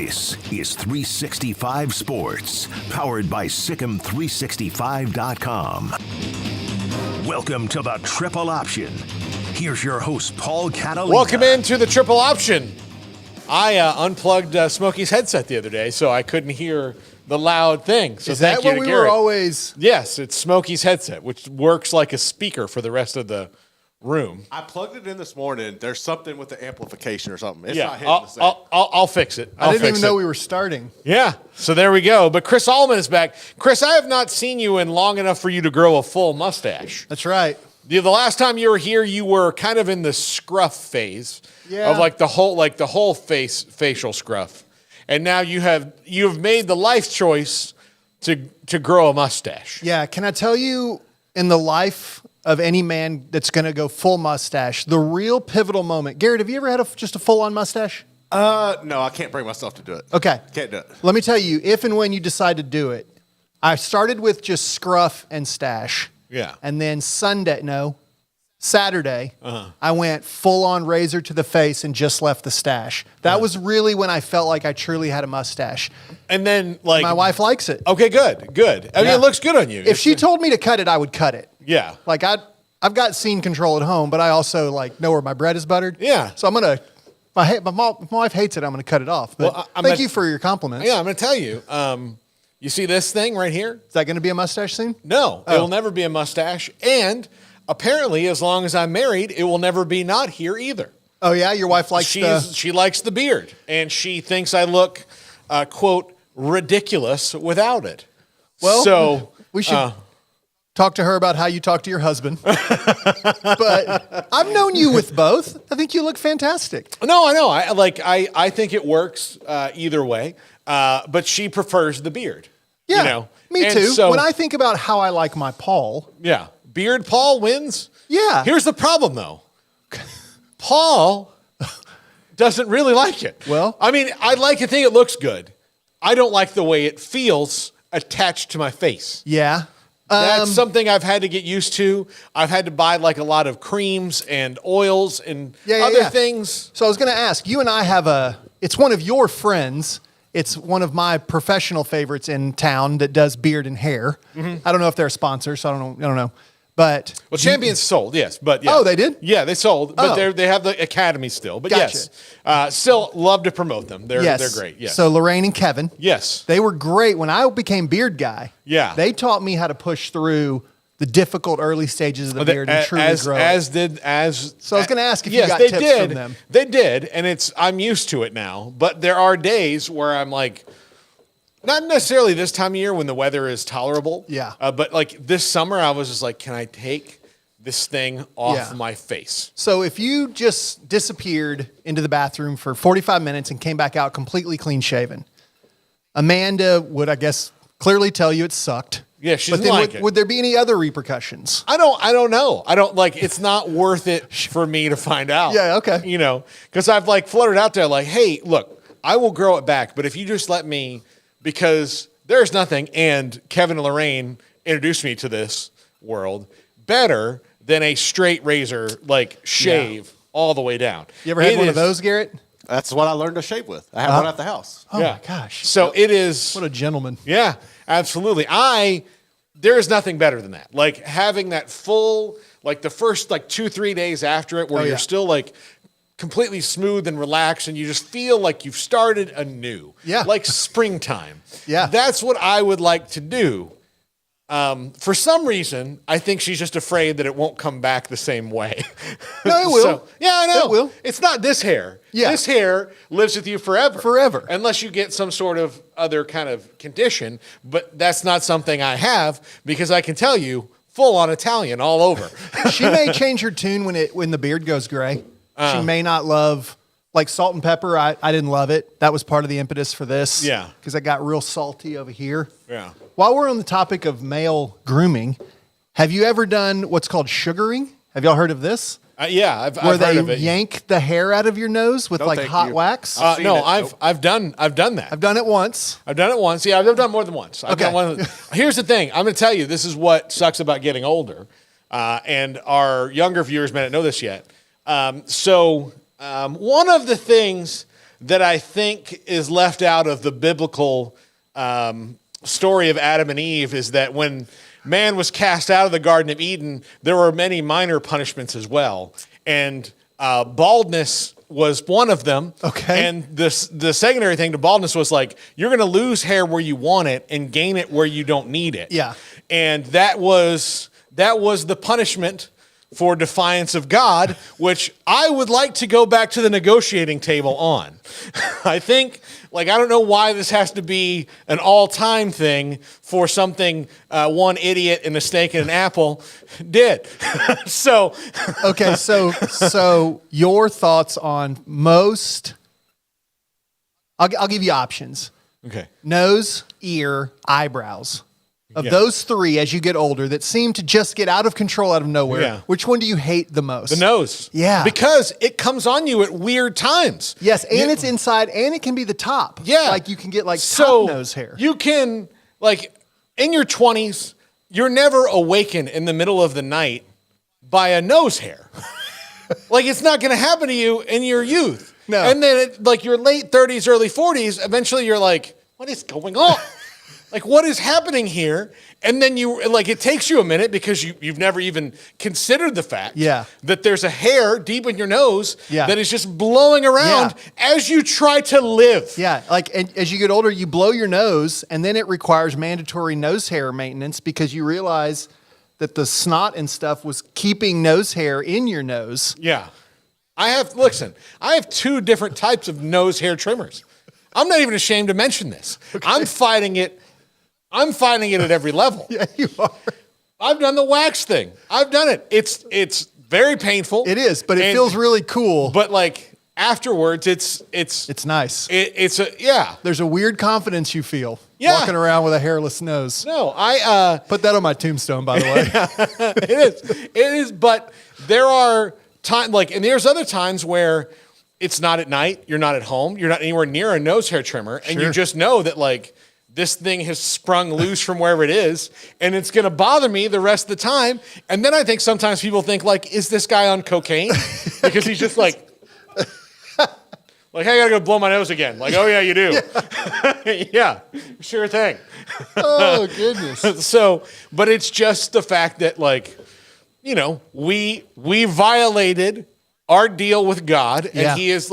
This is 365 Sports, powered by Sikkim365.com. Welcome to the Triple Option. Here's your host, Paul Catalina. Welcome into the Triple Option. I unplugged Smokey's headset the other day, so I couldn't hear the loud thing. So is that what we were always? Yes, it's Smokey's headset, which works like a speaker for the rest of the room. I plugged it in this morning. There's something with the amplification or something. It's Yeah, not hitting the same. I'll fix it. I didn't even know we were starting. Yeah, so there we go. But Chris Allman is back. Chris, I have not seen you in long enough for you to grow a full mustache. That's right. The last time you were here, you were kind of in the scruff phase of like the whole facial scruff, and now you have made the life choice to grow a mustache. Yeah, can I tell you, in the life of any man that's going to go full mustache, the real pivotal moment. Garrett, have you ever had just a full-on mustache? No, I can't bring myself to do it. Okay. Can't do it. Let me tell you, if and when you decide to do it, I started with just scruff and stash. Yeah. And then Saturday, I went full-on razor to the face and just left the stash. That was really when I felt like I truly had a mustache. And then, like, My wife likes it. Okay, good. I mean, it looks good on you. If she told me to cut it, I would cut it. Yeah. Like I've got scene control at home, but I also know where my bread is buttered. Yeah. So I'm gonna. If my wife hates it, I'm gonna cut it off. But thank you for your compliments. Yeah, I'm going to tell you. You see this thing right here? Is that going to be a mustache scene? No, it will never be a mustache. And apparently, as long as I'm married, it will never be not here either. Oh yeah, your wife likes She likes the beard, and she thinks I look, quote, ridiculous without it. Well, so we should talk to her about how you talk to your husband. But I've known you with both. I think you look fantastic. No, I know. I think it works either way. But she prefers the beard. Yeah, me And too. so, when I think about how I like my Paul. Yeah, beard Paul wins. Yeah. Here's the problem, though. Paul doesn't really like it. Well, I mean, I like to think it looks good. I don't like the way it feels attached to my face. Yeah. That's something I've had to get used to. I've had to buy a lot of creams and oils and other things. So I was going to ask, you and I have it's one of your friends. It's one of my professional favorites in town that does beard and hair. Mm-hmm. I don't know if they're a sponsor, so I don't know. But Champions sold, yes, but yeah. Oh, they did? Yeah, they sold, but they have the academy still. But Gotcha. yes, still love to promote them. They're great. Yes. So Lorraine and Kevin, yes, they were great when I became beard guy. Yeah, they taught me how to push through the difficult early stages of the beard and truly grow. So I was going to ask if you got tips from them. They did, and I'm used to it now. But there are days where I'm like, not necessarily this time of year when the weather is tolerable. Yeah. But this summer, I was just like, can I take this thing off my face? So if you just disappeared into the bathroom for 45 minutes and came back out completely clean shaven, Amanda would, I guess, clearly tell you it sucked. Yeah, she doesn't like it. Would there be any other repercussions? I don't know. It's not worth it for me to find out. Yeah, okay. Because I've floated out there hey, look, I will grow it back, but if you just let me, because there's nothing, and Kevin and Lorraine introduced me to this world, better than a straight razor, shave all the way down. You ever had one of those, Garrett? That's what I learned to shave with. I have one at the house. Oh, my gosh. So it is. What a gentleman. Yeah, absolutely. There is nothing better than that. Having that full, the first 2-3 days after it where you're still completely smooth and relaxed and you just feel like you've started anew. Yeah. Like springtime. Yeah. That's what I would like to do. For some reason, I think she's just afraid that it won't come back the same way. No, it will. Yeah, I know. It will. It's not this hair. Yeah. This hair lives with you forever. Forever. Unless you get some sort of other kind of condition. But that's not something I have because I can tell you, full on Italian all over. She may change her tune when the beard goes gray. She may not love, salt and pepper. I didn't love it. That was part of the impetus for this. Yeah. Because I got real salty over here. Yeah. While we're on the topic of male grooming, have you ever done what's called sugaring? Have y'all heard of this? Yeah, I've heard of it. Where they yank the hair out of your nose with hot wax? No, I've done that. I've done it once. Yeah, I've done more than once. Here's the thing. I'm going to tell you, this is what sucks about getting older. And our younger viewers may not know this yet. One of the things that I think is left out of the biblical story of Adam and Eve is that when man was cast out of the Garden of Eden, there were many minor punishments as well. And baldness was one of them. Okay. And the secondary thing to baldness was like, you're going to lose hair where you want it and gain it where you don't need it. Yeah. And that was the punishment for defiance of God, which I would like to go back to the negotiating table on. I think, I don't know why this has to be an all-time thing for something one idiot and a snake and an apple did. So, okay, so your thoughts on most? I'll give you options. okay. Nose, ear, eyebrows. Of Yeah. those three, as you get older, that seem to just get out of control out of nowhere, Yeah. which one do you hate the most? The nose. Yeah. Because it comes on you at weird times. Yes, and it's inside, and it can be the top. Yeah. Like you can get top nose hair. You can, in your 20s, you're never awakened in the middle of the night by a nose hair. It's not going to happen to you in your youth. No. And then, your late 30s, early 40s, eventually you're like, what is going on? What is happening here? And then it takes you a minute because you've never even considered the fact that there's a hair deep in your nose that is just blowing around as you try to live. Yeah, and as you get older, you blow your nose, and then it requires mandatory nose hair maintenance because you realize that the snot and stuff was keeping nose hair in your nose. Yeah. I have two different types of nose hair trimmers. I'm not even ashamed to mention this. Okay. I'm fighting it at every level. Yeah, you are. I've done the wax thing. I've done it. It's very painful. It is, but it feels really cool. But afterwards, it's nice. There's a weird confidence you feel walking around with a hairless nose. No, I put that on my tombstone, by the way. It is. But there are times and there's other times where it's not at night. You're not at home. You're not anywhere near a nose hair trimmer, and you just know that this thing has sprung loose from wherever it is, and it's going to bother me the rest of the time. And then I think sometimes people think, is this guy on cocaine? Because he's just hey, I got to go blow my nose again. Oh, yeah, you do. Yeah, sure thing. Oh, goodness. But it's just the fact that, we violated our deal with God, and he is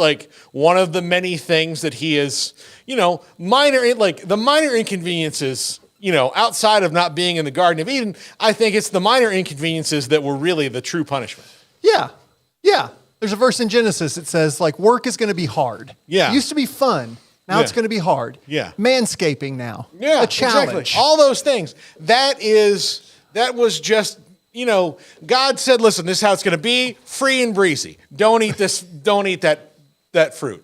one of the many things that he is, minor, the minor inconveniences, outside of not being in the Garden of Eden. I think it's the minor inconveniences that were really the true punishment. Yeah. Yeah. There's a verse in Genesis that says work is going to be hard. Yeah. It used to be fun. Now it's going to be hard. Yeah. Manscaping now. Yeah. A challenge. Exactly. All those things. That was just, God said, listen, this is how it's going to be, free and breezy. Don't eat this, don't eat that fruit.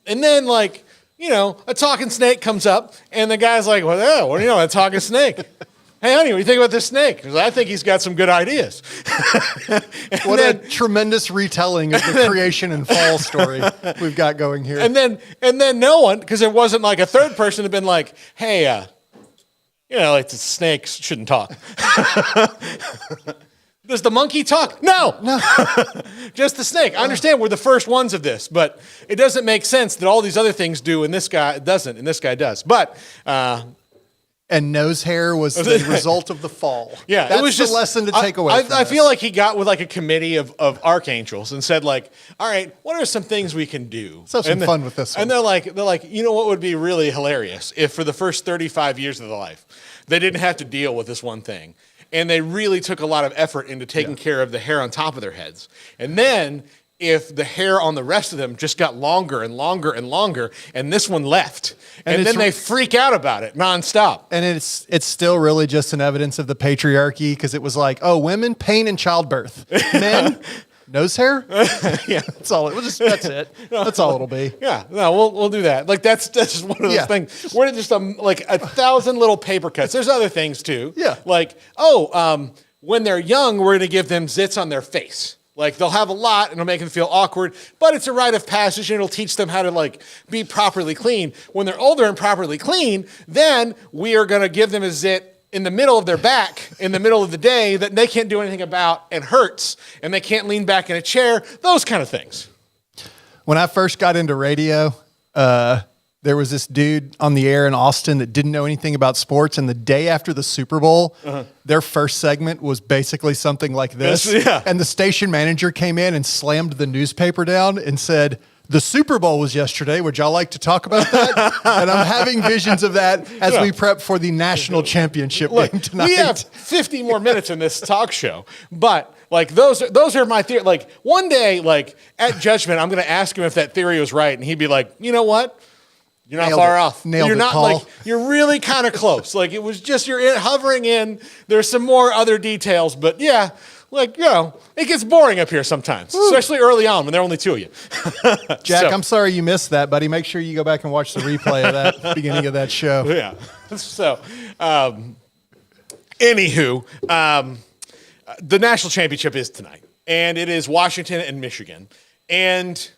And then a talking snake comes up and the guy's like, well, what do you know, a talking snake? Hey, honey, what do you think about this snake? Because I think he's got some good ideas. What a tremendous retelling of the creation and fall story we've got going here. And then no one, because there wasn't a third person had been like, hey, the snakes shouldn't talk. Does the monkey talk? No. Just the snake. I understand we're the first ones of this, but it doesn't make sense that all these other things do and this guy doesn't and this guy does. But and nose hair was the result of the fall. Yeah, that's it was just the lesson to take away. I feel like he got with a committee of archangels and said all right, what are some things we can do? Let's have some fun with this one. And they're like, what would be really hilarious if for the first 35 years of their life they didn't have to deal with this one thing, and they really took a lot of effort into taking care of the hair on top of their heads, and then if the hair on the rest of them just got longer and longer and longer, and this one left. And then they freak out about it nonstop. And it's still really just an evidence of the patriarchy, because it was women, pain and childbirth. Men, nose hair? Yeah. That's all. That's it. That's all it'll be. Yeah. No, we'll do that. That's just one of those things. We're just 1,000 little paper cuts. There's other things too. Yeah. When they're young, we're going to give them zits on their face. They'll have a lot and it'll make them feel awkward, but it's a rite of passage and it'll teach them how to be properly clean. When they're older and properly clean, then we are going to give them a zit in the middle of their back in the middle of the day that they can't do anything about and hurts, and they can't lean back in a chair, those kind of things. When I first got into radio, There was this dude on the air in Austin that didn't know anything about sports, and the day after the Super Bowl, their first segment was basically something like this. Yeah. And the station manager came in and slammed the newspaper down and said, "The Super Bowl was yesterday. Would y'all like to talk about that?" And I'm having visions of that as we prep for the national championship game tonight. We have 50 more minutes in this talk show, but like those are my theory. Like one day, like at Judgment, I'm going to ask him if that theory was right, and he'd be like, "You know what? You're not far off. You're not Paul. like you're really kind of close. Like it was just hovering in. There's some more other details, but yeah." Like, it gets boring up here sometimes, especially early on when there are only two of you. Jack, I'm sorry you missed that, buddy. Make sure you go back and watch the replay of that beginning of that show. Yeah. So, anywho, the national championship is tonight, and it is Washington and Michigan. And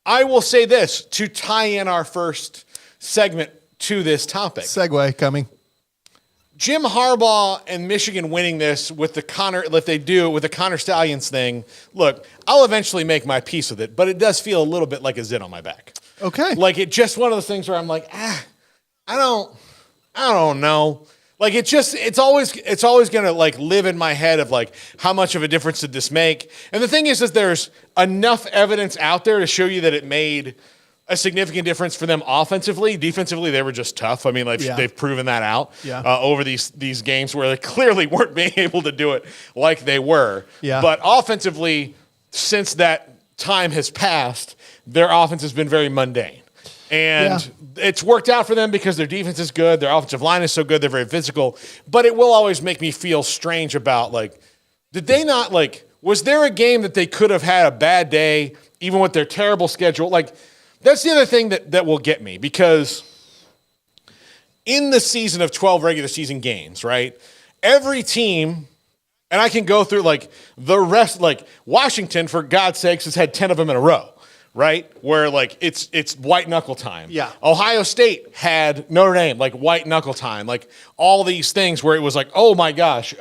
I will say this to tie in our first segment to this topic. Segue coming. Jim Harbaugh and Michigan winning this with the Connor Stallions thing. Look, I'll eventually make my peace with it, but it does feel a little bit like a zit on my back. Okay. Like it just one of the things where I'm like, I don't know. Like it's always gonna like live in my head of like how much of a difference did this make? And the thing is there's enough evidence out there to show you that it made a significant difference for them offensively. Defensively, they were just tough. I mean, like they've proven that out over these games where they clearly weren't being able to do it like they were. Yeah. But offensively, since that time has passed, their offense has been very mundane. And it's worked out for them because their defense is good, their offensive line is so good, they're very physical. But it will always make me feel strange about, like, did they not, like, was there a game that they could have had a bad day, even with their terrible schedule? Like, that's the other thing that will get me, because in the season of 12 regular season games, right, every team, and I can go through, like, the rest, like, Washington, for God's sakes, has had 10 of them in a row. Right? Where, like, it's white knuckle time. Yeah. Ohio State had Notre Dame, like, white knuckle time. Like, all these things where it was like, oh, my gosh.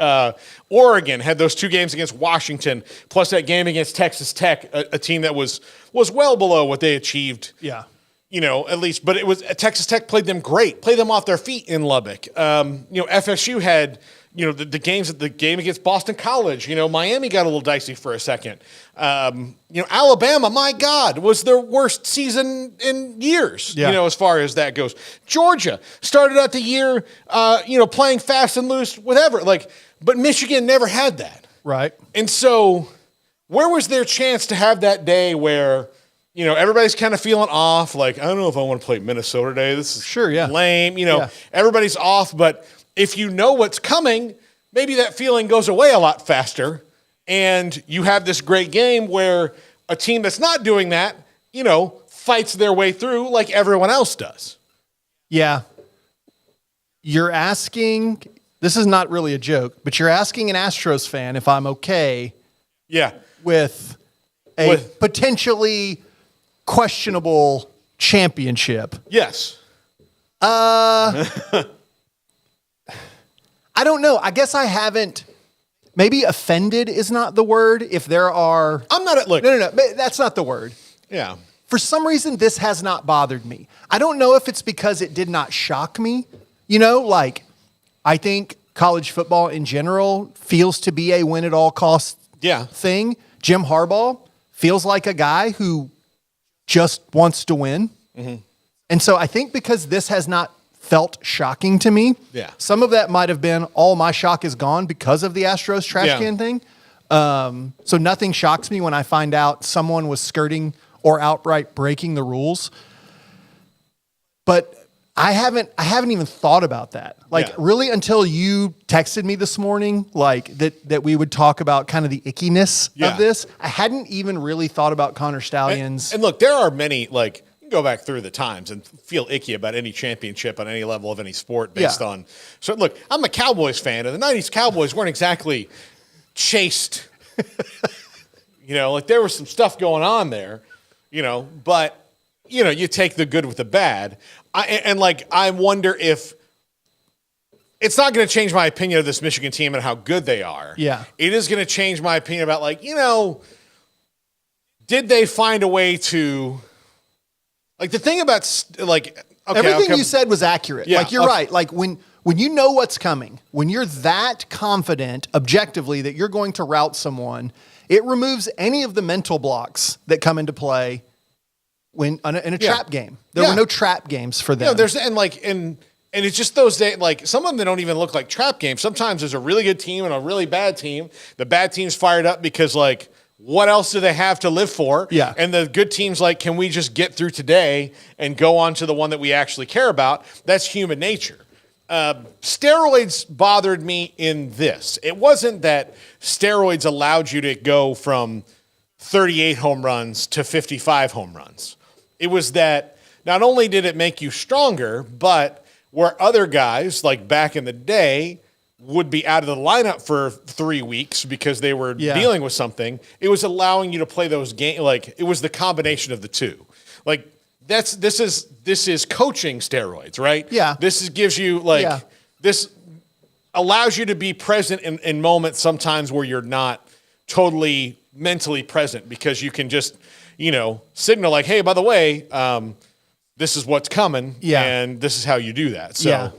Oregon had those two games against Washington, plus that game against Texas Tech, a team that was well below what they achieved. Yeah. You know, at least. But it was Texas Tech played them great, played them off their feet in Lubbock. FSU had... the game against Boston College, Miami got a little dicey for a second. Alabama, my God, was their worst season in years, as far as that goes. Georgia started out the year, playing fast and loose, whatever. But Michigan never had that. Right. And so where was their chance to have that day where, everybody's kind of feeling off? Like, I don't know if I want to play Minnesota today. This is lame. Everybody's off, but if you know what's coming, maybe that feeling goes away a lot faster, and you have this great game where a team that's not doing that, fights their way through like everyone else does. Yeah. You're asking, this is not really a joke, but you're asking an Astros fan if I'm okay with a potentially questionable championship. Yes. I don't know. I guess I haven't. Maybe offended is not the word. If there are, I'm not. Look, no. That's not the word. Yeah. For some reason, this has not bothered me. I don't know if it's because it did not shock me. I think college football in general feels to be a win at all costs thing. Jim Harbaugh feels like a guy who just wants to win. Mm-hmm. And so I think because this has not felt shocking to me. Yeah. Some of that might have been all my shock is gone because of the Astros trash can thing. So nothing shocks me when I find out someone was skirting or outright breaking the rules. But I haven't even thought about that. Really until you texted me this morning, that we would talk about kind of the ickiness of this. I hadn't even really thought about Connor Stallions. And look, there are many, go back through the times and feel icky about any championship on any level of any sport based on. So look, I'm a Cowboys fan, and the 90s Cowboys weren't exactly chased. There was some stuff going on there, but you take the good with the bad. I wonder if it's not going to change my opinion of this Michigan team and how good they are. Yeah. It is going to change my opinion about did they find a way to, Like the thing about okay, Everything you said was accurate. Yeah, like you're right. Like when you know what's coming, when you're that confident objectively that you're going to route someone, it removes any of the mental blocks that come into play when in a trap game. There were no trap games for them. No, there's and it's just those days. Like some of them that don't even look like trap games. Sometimes there's a really good team and a really bad team. The bad team's fired up because like, what else do they have to live for? Yeah. And the good team's like, can we just get through today and go on to the one that we actually care about? That's human nature. Steroids bothered me in this. It wasn't that steroids allowed you to go from 38 home runs to 55 home runs. It was that not only did it make you stronger, but where other guys, like back in the day, would be out of the lineup for 3 weeks because they were dealing with something, it was allowing you to play those games. Like it was the combination of the two. Like this is coaching steroids, right? Yeah. Gives you this allows you to be present in moments sometimes where you're not totally mentally present because you can just, signal like, hey, by the way, this is what's coming and this is how you do that. So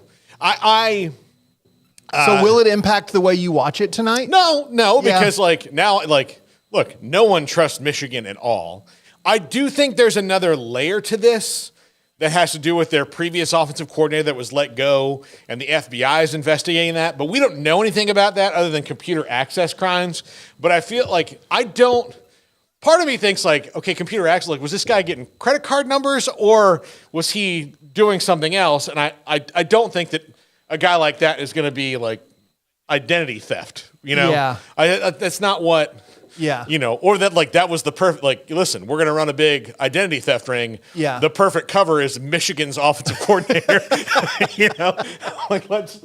So will it impact the way you watch it tonight? No, because look, no one trusts Michigan at all. I do think there's another layer to this that has to do with their previous offensive coordinator that was let go, and the FBI is investigating that. But we don't know anything about that other than computer access crimes. But I feel like part of me thinks like, okay, computer access, like was this guy getting credit card numbers or was he doing something else? And I don't think that a guy like that is going to be like identity theft, Yeah. That's not what, or that like that was the perfect, like, listen, we're going to run a big identity theft ring. Yeah. The perfect cover is Michigan's offensive coordinator, like let's,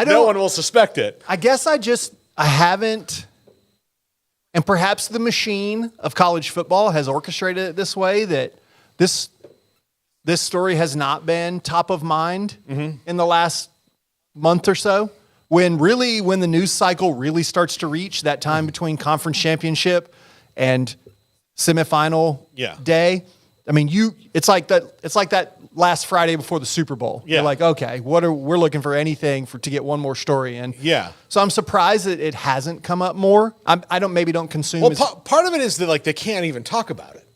no one will suspect it. I guess I haven't, and perhaps the machine of college football has orchestrated it this way that this story has not been top of mind in the last month or so. When the news cycle really starts to reach that time between conference championship and semifinal day. I mean, it's like that last Friday before the Super Bowl. Yeah. You're like, okay, we're looking for anything to get one more story in. Yeah. So I'm surprised that it hasn't come up more. I don't consume. Well, part of it is that like they can't even talk about it.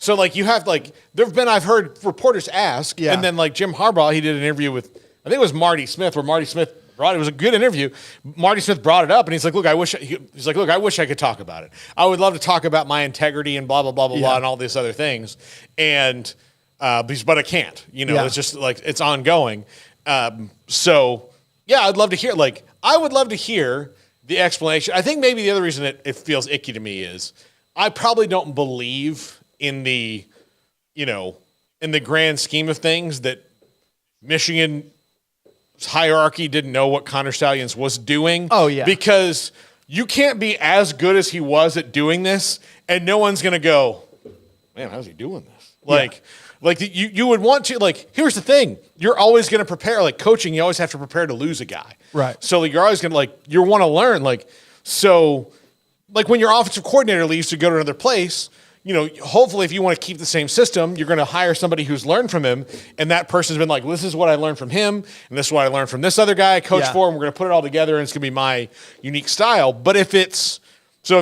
So like you have like I've heard reporters ask, and then like Jim Harbaugh, he did an interview with I think it was Marty Smith, where Marty Smith it was a good interview. Marty Smith brought it up, and he's like, "Look, I wish I could talk about it. I would love to talk about my integrity and blah blah blah blah blah and all these other things, and but I can't. It's just like it's ongoing. So yeah, I'd love to hear. Like, I would love to hear the explanation. I think maybe the other reason it feels icky to me is I probably don't believe in the grand scheme of things that Michigan's hierarchy didn't know what Connor Stalions was doing. Oh, yeah. Because you can't be as good as he was at doing this, and no one's going to go, man, how's he doing this? Like you would want to, like, here's the thing. You're always going to prepare, like coaching, you always have to prepare to lose a guy. Right. So you're always going to, like, you want to learn. Like, so, like, when your offensive coordinator leaves to go to another place, hopefully if you want to keep the same system, you're going to hire somebody who's learned from him. And that person's been like, well, this is what I learned from him. And this is what I learned from this other guy I coached for. And we're going to put it all together and it's going to be my unique style. But if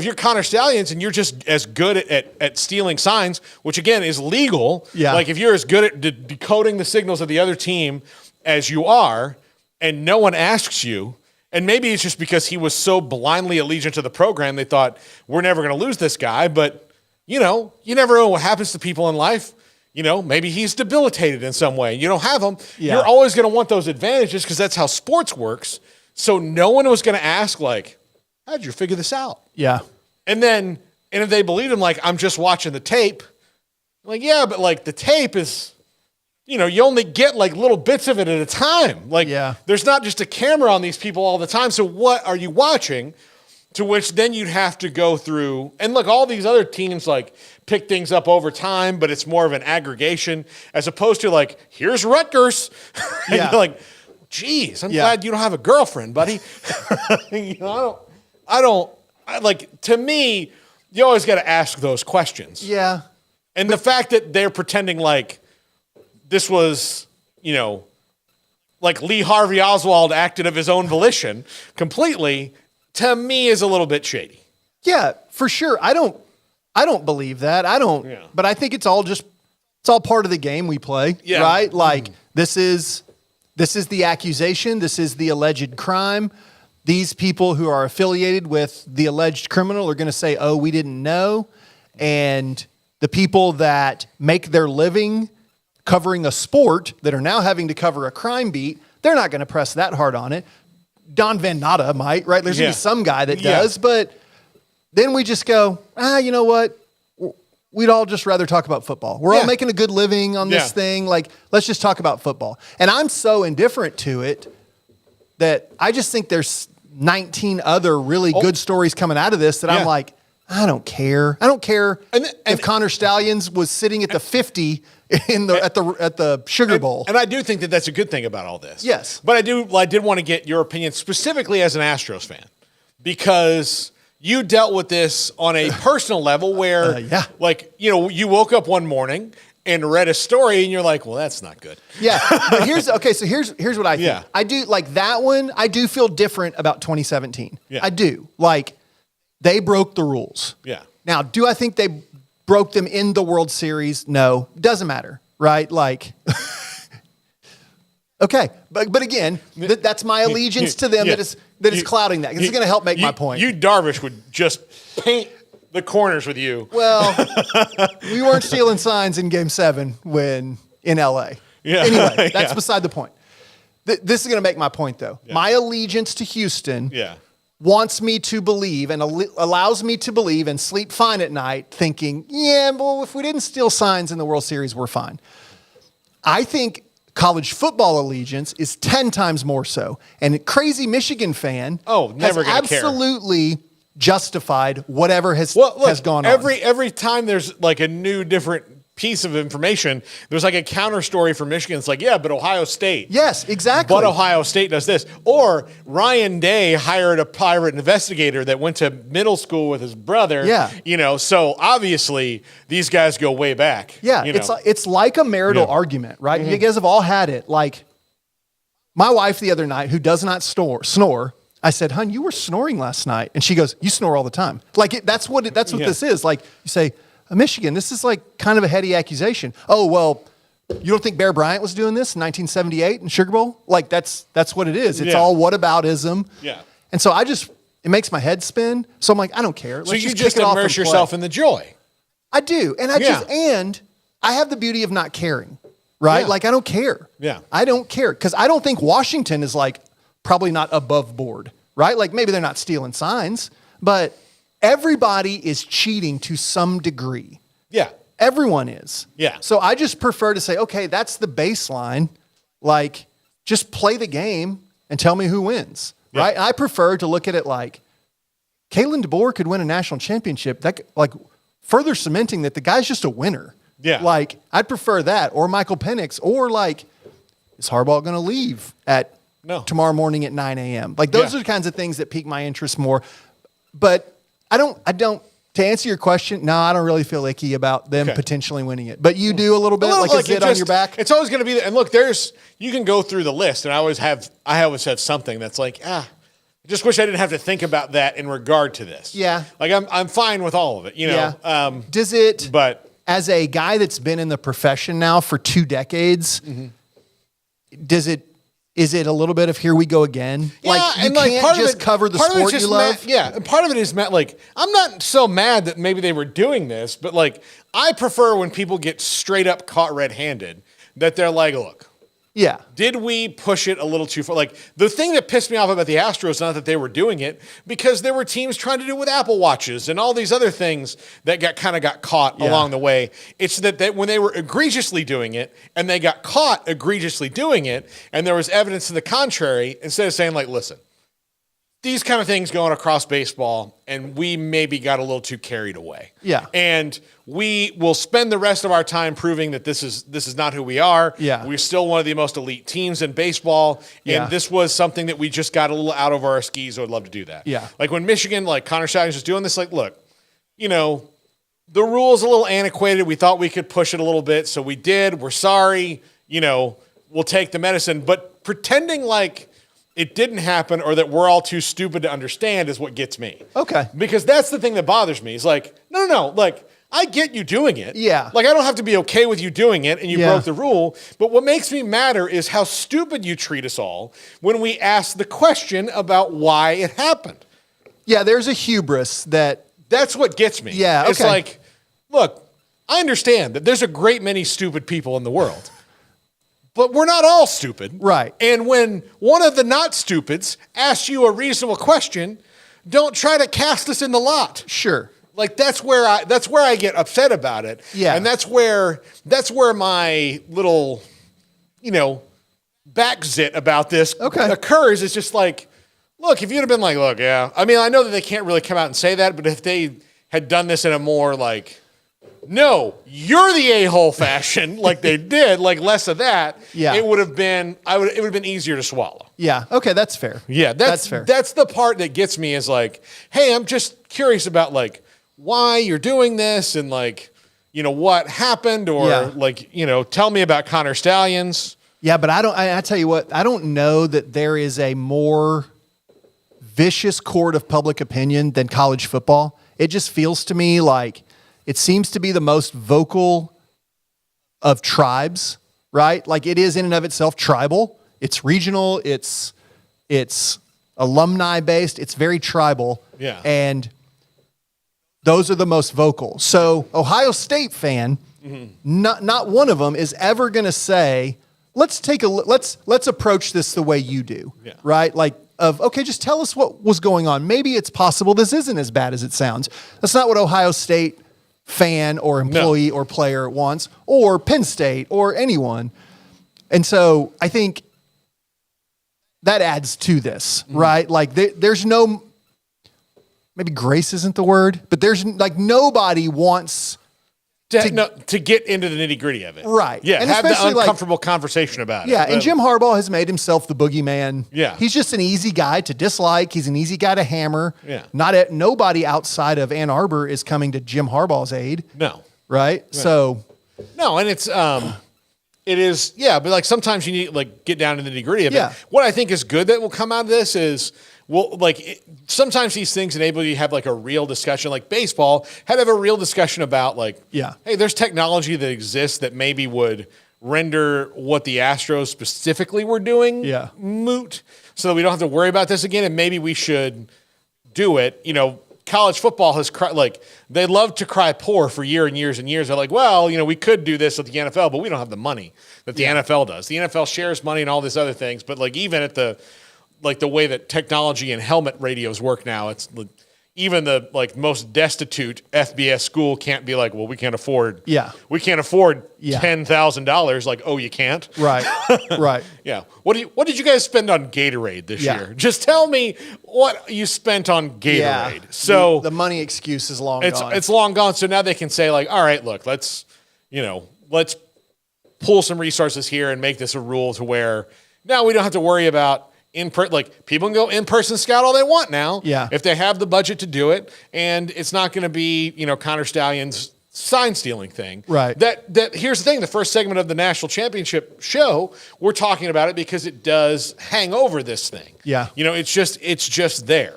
you're Connor Stalions and you're just as good at stealing signs, which again is legal. Yeah. Like if you're as good at decoding the signals of the other team as you are, and no one asks you, and maybe it's just because he was so blindly allegiant to the program, they thought we're never going to lose this guy. But you never know what happens to people in life. Maybe he's debilitated in some way. You don't have him. Yeah. You're always going to want those advantages because that's how sports works. So no one was going to ask, like, how'd you figure this out? Yeah. And if they believed him, like, I'm just watching the tape. Like, yeah, but like the tape is, you only get like little bits of it at a time. Like, there's not just a camera on these people all the time. So what are you watching? To which then you'd have to go through, and look, all these other teams like pick things up over time, but it's more of an aggregation as opposed to like, here's Rutgers. And you're like, geez, I'm glad you don't have a girlfriend, buddy. To me, you always got to ask those questions. Yeah. And the fact that they're pretending like this was, like Lee Harvey Oswald acted of his own volition completely, to me is a little bit shady. Yeah, for sure. I don't believe that. But I think it's all part of the game we play, right? Like this is the accusation, this is the alleged crime. These people who are affiliated with the alleged criminal are going to say, "Oh, we didn't know." And the people that make their living covering a sport that are now having to cover a crime beat, they're not going to press that hard on it. Don Van Natta might, right? There's going to be some guy that does, but then we just go, you know what? We'd all just rather talk about football. We're all making a good living on this thing. Like, let's just talk about football. And I'm so indifferent to it that I just think there's 19 other really good stories coming out of this that I'm like, I don't care. I don't care if Connor Stallions was sitting at the 50 at the Sugar Bowl. And I do think that that's a good thing about all this. Yes. But I did want to get your opinion specifically as an Astros fan, because you dealt with this on a personal level where, you woke up one morning and read a story and you're like, well, that's not good. Yeah. But here's what I think. Yeah. I do like that one. I do feel different about 2017. Yeah. I do. Like, they broke the rules. Yeah. Now, do I think they broke them in the World Series? No. Doesn't matter, right? Like, okay. But again, that's my allegiance to them that is clouding that. This is going to help make my point. You, Darvish, would just paint the corners with you. Well, we weren't stealing signs in Game 7 when in L.A. Yeah. Anyway, that's beside the point. This is going to make my point, though. Yeah. My allegiance to Houston wants me to believe and allows me to believe and sleep fine at night thinking, well, if we didn't steal signs in the World Series, we're fine. I think college football allegiance is 10 times more so. And a crazy Michigan fan never has absolutely justified whatever has gone on. Every time there's like a new different piece of information, there's like a counter story for Michigan. It's like, but Ohio State. Yes, exactly. But Ohio State does this. Or Ryan Day hired a private investigator that went to middle school with his brother. Yeah. So obviously these guys go way back. Yeah, it's like a marital argument, right? Mm-hmm. You guys have all had it. Like, my wife the other night, who does not snore, I said, "Hun, you were snoring last night." And she goes, "You snore all the time." Like, that's what this is. Like, you say, Michigan, this is like kind of a heady accusation. Oh, well, you don't think Bear Bryant was doing this in 1978 in Sugar Bowl? Like, that's what it is. It's all whataboutism. Yeah. And so it makes my head spin. So I'm like, I don't care. Let's just immerse yourself in the joy. I do. And I have the beauty of not caring, right? Yeah. Like, I don't care. Yeah. I don't care. Because I don't think Washington is like probably not above board, right? Like, maybe they're not stealing signs, but everybody is cheating to some degree. Yeah. Everyone is. Yeah. So I just prefer to say, okay, that's the baseline. Like, just play the game and tell me who wins, right? And I prefer to look at it like, Kalen DeBoer could win a national championship. That, like, further cementing that the guy's just a winner. Yeah. Like, I'd prefer that, or Michael Penix, or like, is Harbaugh going to leave tomorrow morning at 9 a.m.? Like, those are the kinds of things that pique my interest more. But I don't, to answer your question, no, I don't really feel icky about them potentially winning it. But you do a little bit, like is it on your back? It's always going to be there. And look, you can go through the list, and I always have something that's like, I just wish I didn't have to think about that in regard to this. Yeah. Like, I'm fine with all of it, Yeah. Does it, but as a guy that's been in the profession now for 2 decades, is it a little bit of here we go again? Yeah, like, you and like can't just cover the sport you love? And part of it is, like, I'm not so mad that maybe they were doing this, but like, I prefer when people get straight up caught red-handed, that they're like, look, did we push it a little too far? Like, the thing that pissed me off about the Astros is not that they were doing it, because there were teams trying to do it with Apple Watches and all these other things that got caught along the way. It's that when they were egregiously doing it and they got caught egregiously doing it and there was evidence to the contrary, instead of saying, like, listen, these kind of things going across baseball, and we maybe got a little too carried away. Yeah. And we will spend the rest of our time proving that this is not who we are. Yeah. We're still one of the most elite teams in baseball. And this was something that we just got a little out of our skis. I would love to do that. Yeah. Like when Michigan, like Connor Stallions was doing this, like, look, the rule's a little antiquated. We thought we could push it a little bit, so we did. We're sorry. We'll take the medicine. But pretending like it didn't happen or that we're all too stupid to understand is what gets me. Okay. Because that's the thing that bothers me. Is like, no. Like, I get you doing it. Yeah. Like, I don't have to be okay with you doing it and you Yeah. broke the rule. But what makes me madder is how stupid you treat us all when we ask the question about why it happened. Yeah, there's a hubris That's what gets me. Yeah, okay. It's like, look, I understand that there's a great many stupid people in the world, but we're not all stupid. Right. And when one of the not stupids asks you a reasonable question, don't try to cast us in the lot. Sure. Like that's where I get upset about it. Yeah. And that's where my little, back zit about this occurs. It's just like, look, if you'd have been like, look, yeah. I mean, I know that they can't really come out and say that, but if they had done this in a more like, no, you're the a-hole fashion, like they did, like less of that, yeah. it would have been easier to swallow. Yeah. Okay, that's fair. Yeah, that's fair. That's the part that gets me is like, hey, I'm just curious about like why you're doing this and like, what happened or like, tell me about Connor Stallions. Yeah, but I tell you what, I don't know that there is a more vicious court of public opinion than college football. It just feels to me like it seems to be the most vocal of tribes, right? Like it is in and of itself tribal. It's regional. It's alumni based. It's very tribal. Yeah. And those are the most vocal. So Ohio State fan, not one of them is ever going to say, let's approach this the way you do, right? Like okay, just tell us what was going on. Maybe it's possible this isn't as bad as it sounds. That's not what Ohio State fan or employee or player wants, or Penn State or anyone. And so I think that adds to this, right? Like there's no, maybe grace isn't the word, but there's like nobody wants to get into the nitty gritty of it. Right. Yeah. And have the especially, uncomfortable conversation about it. Yeah. And Jim Harbaugh has made himself the boogeyman. Yeah. He's just an easy guy to dislike. He's an easy guy to hammer. Yeah. Nobody outside of Ann Arbor is coming to Jim Harbaugh's aid. No. Right. So. No. And it is, but like sometimes you need like get down to the nitty gritty of Yeah. it. What I think is good that will come out of this is, sometimes these things enable you to have like a real discussion, like baseball had to have a real discussion about like, hey, there's technology that exists that maybe would render what the Astros specifically were doing moot so that we don't have to worry about this again. And maybe we should do it. College football has they love to cry poor for years and years and years. They're like, well, we could do this at the NFL, but we don't have the money that the NFL does. The NFL shares money and all these other things. But like even at the way that technology and helmet radios work now, it's even the most destitute FBS school can't be like, well, we can't afford $10,000. Like, oh, you can't? Right. Right. Yeah. What did you guys spend on Gatorade this year? Just tell me what you spent on Gatorade. Yeah. So the money excuse is long gone. It's long gone. So now they can say like, all right, look, let's pull some resources here and make this a rule to where now we don't have to worry about people can go in-person scout all they want now. Yeah. If they have the budget to do it, and it's not going to be, Connor Stallion's sign stealing thing. Right. That here's the thing, the first segment of the national championship show, we're talking about it because it does hang over this thing. Yeah. It's just there,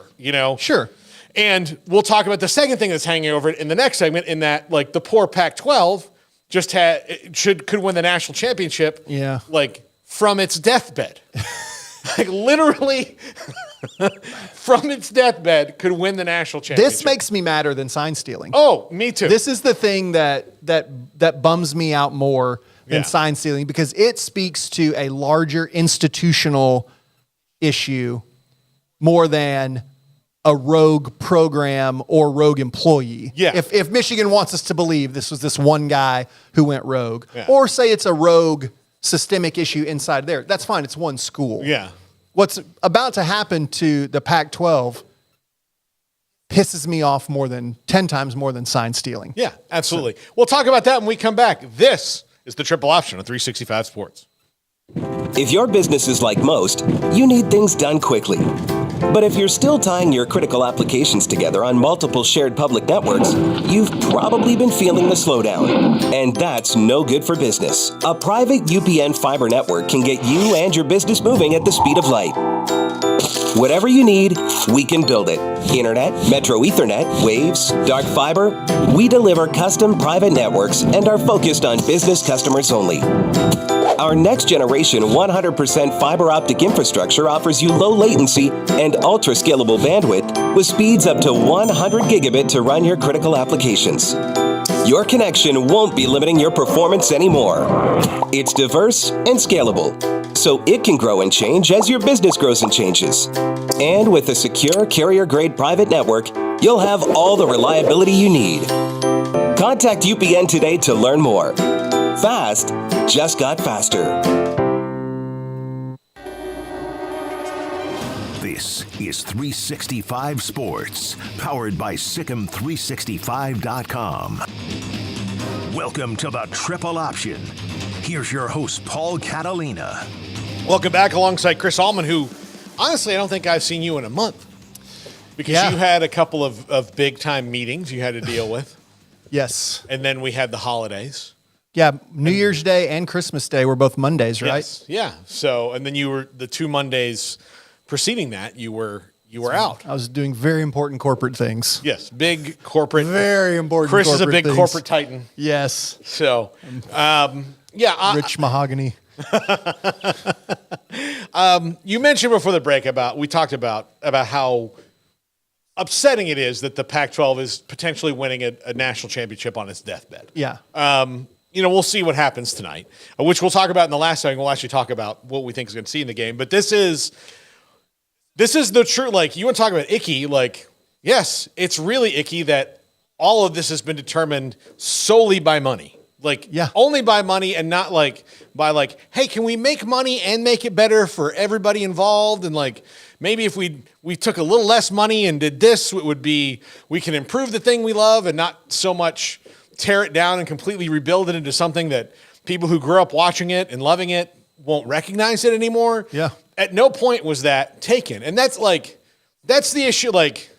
Sure. And we'll talk about the second thing that's hanging over it in the next segment, in that like the poor Pac-12 could win the national championship. Yeah. Like from its deathbed. Like literally from its deathbed could win the national championship. This makes me madder than sign stealing. Oh, me too. This is the thing that bums me out more than sign stealing, because it speaks to a larger institutional issue more than a rogue program or rogue employee. Yeah. If Michigan wants us to believe this was this one guy who went rogue, or say it's a rogue systemic issue inside there, that's fine. It's one school. Yeah. What's about to happen to the Pac-12 pisses me off 10 times more than sign stealing. Yeah, absolutely. We'll talk about that when we come back. This is the Triple Option on 365 Sports. If your business is like most, you need things done quickly. But if you're still tying your critical applications together on multiple shared public networks, you've probably been feeling the slowdown. And that's no good for business. A private UPN fiber network can get you and your business moving at the speed of light. Whatever you need, we can build it. Internet, Metro Ethernet, Waves, dark fiber. We deliver custom private networks and are focused on business customers only. Our next generation 100% fiber optic infrastructure offers you low latency and ultra scalable bandwidth with speeds up to 100 gigabit to run your critical applications. Your connection won't be limiting your performance anymore. It's diverse and scalable, so it can grow and change as your business grows and changes. And with a secure carrier-grade private network, you'll have all the reliability you need. Contact UPN today to learn more. Fast just got faster. This is 365 Sports, powered by Sikkim365.com. Welcome to the Triple Option. Here's your host, Paul Catalina. Welcome back alongside Chris Allman, who, honestly, I don't think I've seen you in a month. Because you had a couple of big-time meetings you had to deal with. Yes. And then we had the holidays. Yeah, New Year's Day and Christmas Day were both Mondays, right? Yes. Yeah. So, and then you were the 2 Mondays preceding that, you were out. I was doing very important corporate things. Yes, big corporate. Very important. Chris is a corporate big things. corporate titan. Yes. So, Rich mahogany. You mentioned before the break we talked about how upsetting it is that the Pac-12 is potentially winning a national championship on its deathbed. Yeah. We'll see what happens tonight, which we'll talk about in the last segment. We'll actually talk about what we think is going to see in the game. But this is the true, like, you want to talk about icky, like, yes, it's really icky that all of this has been determined solely by money. Like, only by money and not like by like, hey, can we make money and make it better for everybody involved? And like, maybe if we took a little less money and did this, it would be, we can improve the thing we love and not so much tear it down and completely rebuild it into something that people who grew up watching it and loving it won't recognize it anymore. Yeah. At no point was that taken. And that's the issue. Like,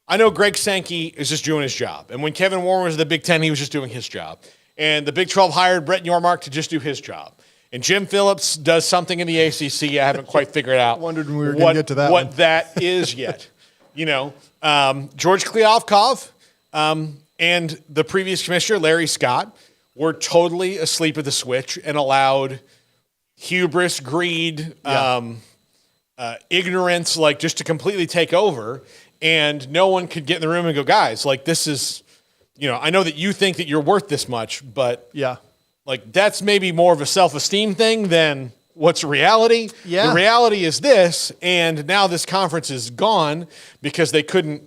I know Greg Sankey is just doing his job. And when Kevin Warren was in the Big Ten, he was just doing his job. And the Big 12 hired Brett Yormark to just do his job. And Jim Phillips does something in the ACC. I haven't quite figured out Wondered when we were going to get to that what that is yet. George Kliavkov and the previous commissioner, Larry Scott, were totally asleep at the switch and allowed hubris, greed, ignorance, like, just to completely take over. And no one could get in the room and go, guys, like, this is, I know that you think that you're worth this much, but like, that's maybe more of a self-esteem thing than what's reality. Yeah. The reality is this, and now this conference is gone because they couldn't.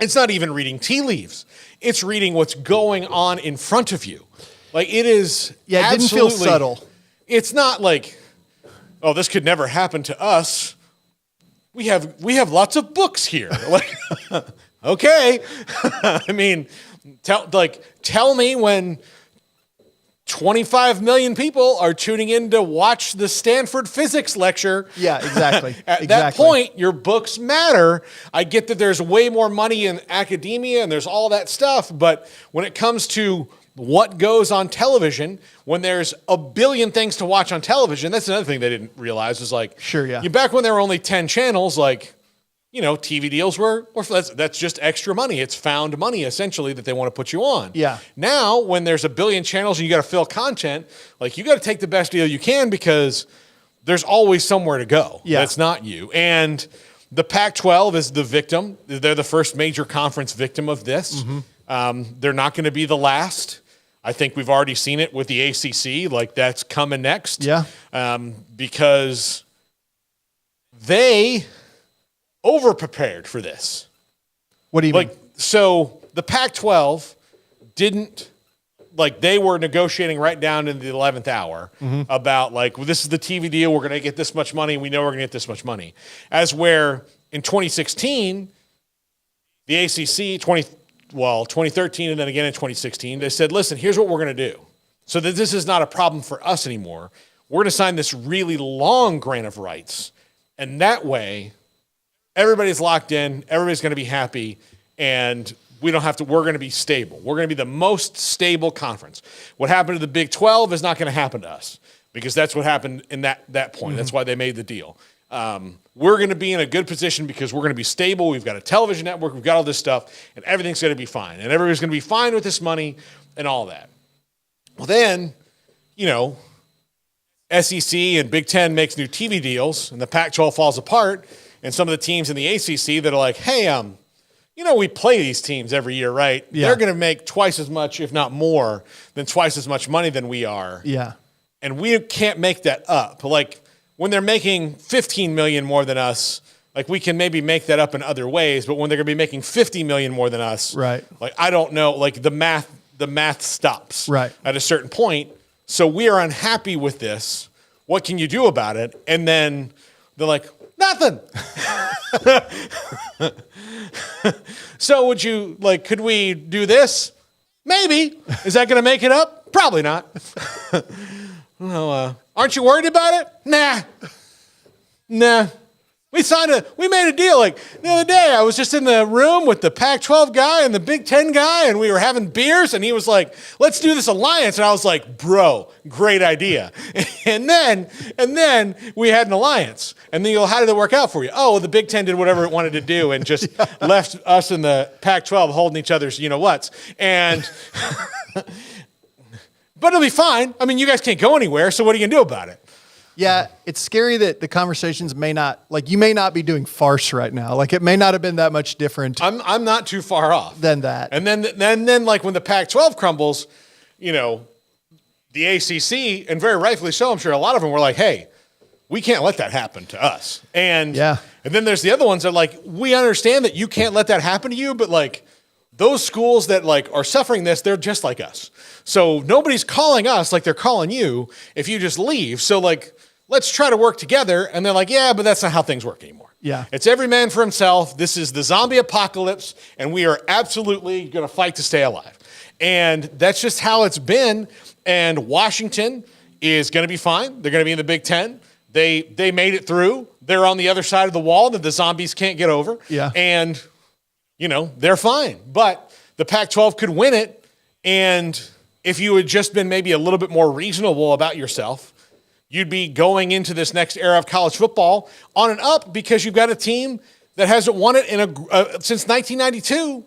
It's not even reading tea leaves. It's reading what's going on in front of you. Like, it is. Yeah, it didn't feel subtle. It's not like, oh, this could never happen to us. We have lots of books here. Like, okay. I mean, tell me when 25 million people are tuning in to watch the Stanford physics lecture. Yeah, exactly. At that point, your books matter. I get that there's way more money in academia and there's all that stuff, but when it comes to what goes on television, when there's a billion things to watch on television, that's another thing they didn't realize is like, back when there were only 10 channels, like, TV deals were that's just extra money. It's found money, essentially, that they want to put you on. Yeah. Now, when there's a billion channels and you got to fill content, like, you got to take the best deal you can because there's always somewhere to go. Yeah. That's not you. And the Pac-12 is the victim. They're the first major conference victim of this. Mm-hmm. They're not going to be the last. I think we've already seen it with the ACC. Like, that's coming next. Yeah. Because they over-prepared for this. What do you mean? So the Pac-12 didn't, they were negotiating right down into the 11th hour about, well, this is the TV deal. We're going to get this much money. We know we're going to get this much money. As where in 2016, the ACC, 2013 and then again in 2016, they said, listen, here's what we're going to do. So that this is not a problem for us anymore. We're going to sign this really long grant of rights. And that way, everybody's locked in, everybody's going to be happy, and we're going to be stable. We're going to be the most stable conference. What happened to the Big 12 is not going to happen to us because that's what happened in that point. Mm-hmm. That's why they made the deal. We're going to be in a good position because we're going to be stable. We've got a television network. We've got all this stuff, and everything's going to be fine. And everybody's going to be fine with this money and all that. Well, then, SEC and Big Ten makes new TV deals, and the Pac-12 falls apart, and some of the teams in the ACC that are like, hey, we play these teams every year, right? Yeah. They're going to make twice as much, if not more, than twice as much money than we are. Yeah. And we can't make that up. Like, when they're making $15 million more than us, like, we can maybe make that up in other ways, but when they're going to be making $50 million more than us, right? Like, I don't know, like, the math stops right at a certain point. So we are unhappy with this. What can you do about it? And then they're like, nothing. So could we do this? Maybe. Is that going to make it up? Probably not. No, aren't you worried about it? Nah. We made a deal. Like, the other day, I was just in the room with the Pac-12 guy and the Big Ten guy, and we were having beers, and he was like, let's do this alliance. And I was like, bro, great idea. And then we had an alliance. And then how did it work out for you? Oh, the Big Ten did whatever it wanted to do and just left us in the Pac-12 holding each other's you-know-whats. And but it'll be fine. I mean, you guys can't go anywhere, so what are you going to do about it? Yeah, it's scary that the conversations you may not be doing farce right now. Like, it may not have been that much different. I'm not too far off than that. And then like when the Pac-12 crumbles, the ACC, and very rightfully so, I'm sure a lot of them were like, hey, we can't let that happen to us. And then there's the other ones that are like, we understand that you can't let that happen to you, but like those schools that like are suffering this, they're just like us. So nobody's calling us like they're calling you if you just leave. So like, let's try to work together. And they're like, yeah, but that's not how things work anymore. Yeah. It's every man for himself. This is the zombie apocalypse, and we are absolutely going to fight to stay alive. And that's just how it's been. And Washington is going to be fine. They're going to be in the Big Ten. They made it through. They're on the other side of the wall that the zombies can't get over. Yeah. And, they're fine. But the Pac-12 could win it. And if you had just been maybe a little bit more reasonable about yourself, you'd be going into this next era of college football on an up because you've got a team that hasn't won it since 1992,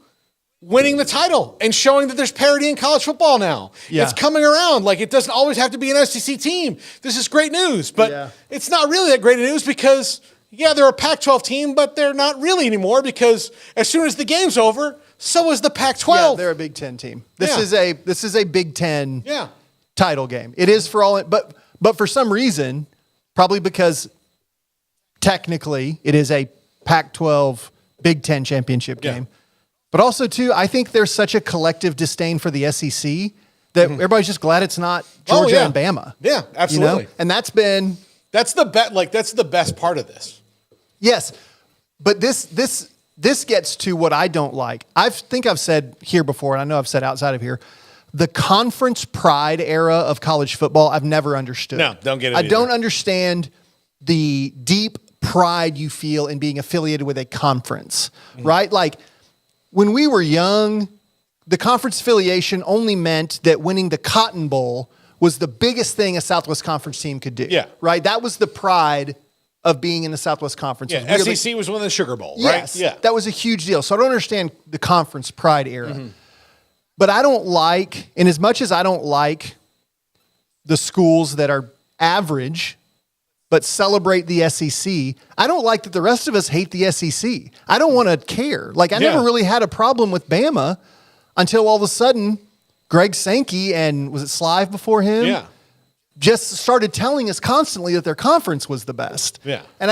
winning the title and showing that there's parity in college football now. Yeah. It's coming around. Like, it doesn't always have to be an SEC team. This is great news, but it's not really that great news because, they're a Pac-12 team, but they're not really anymore because as soon as the game's over, so is the Pac-12. Yeah, they're a Big Ten team. This is a Big Ten title game. It is for all, but for some reason, probably because technically it is a Pac-12 Big Ten championship game, but also too, I think there's such a collective disdain for the SEC that everybody's just glad it's not Georgia and Bama. Yeah, absolutely. And that's the best part of this. Yes, but this gets to what I don't like. I think I've said here before, and I know I've said outside of here, the conference pride era of college football, I've never understood. No, don't get it I don't understand the deep pride you feel in being affiliated with a conference, right? Like, when we were young, the conference affiliation only meant that winning the Cotton Bowl was the biggest thing a Southwest Conference team could do. Yeah. Right? That was the pride of being in the Southwest Conference. Yeah, SEC was winning the Sugar Bowl, right? Yes, that was a huge deal. So I don't understand the conference pride era. But I don't like, and as much as I don't like the schools that are average but celebrate the SEC, I don't like that the rest of us hate the SEC. I don't want to care. Like, I never really had a problem with Bama until all of a sudden Greg Sankey and was it Slive before him? Yeah. Just started telling us constantly that their conference was the best. Yeah. And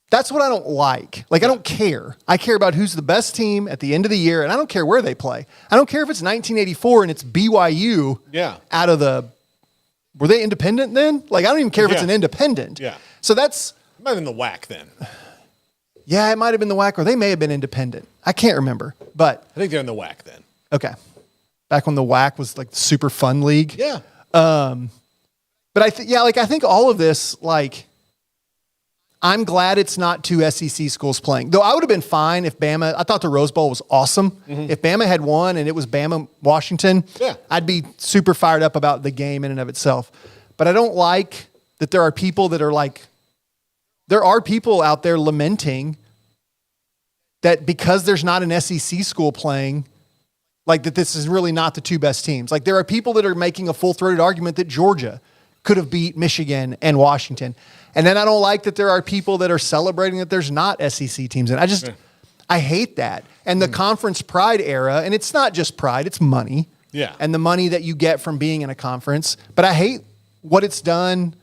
that's what I don't like. Like, I don't care. I care about who's the best team at the end of the year, and I don't care where they play. I don't care if it's 1984 and it's BYU out of the... Were they independent then? Like, I don't even care if it's an independent. Yeah. So that's... It might have been the WAC then. Yeah, it might have been the WAC, or they may have been independent. I can't remember, but... I think they're in the WAC then. Okay. Back when the WAC was like the super fun league. Yeah. But I think all of this, like, I'm glad it's not two SEC schools playing. Though I would have been fine if Bama, I thought the Rose Bowl was awesome. Mm-hmm. If Bama had won and it was Bama Washington, I'd be super fired up about the game in and of itself. But I don't like that there are people that are like, there are people out there lamenting that because there's not an SEC school playing, like that this is really not the two best teams. Like there are people that are making a full-throated argument that Georgia could have beat Michigan and Washington. And then I don't like that there are people that are celebrating that there's not SEC teams. And I hate that. And the conference pride era, and it's not just pride, it's money. Yeah. And the money that you get from being in a conference. But I hate what it's done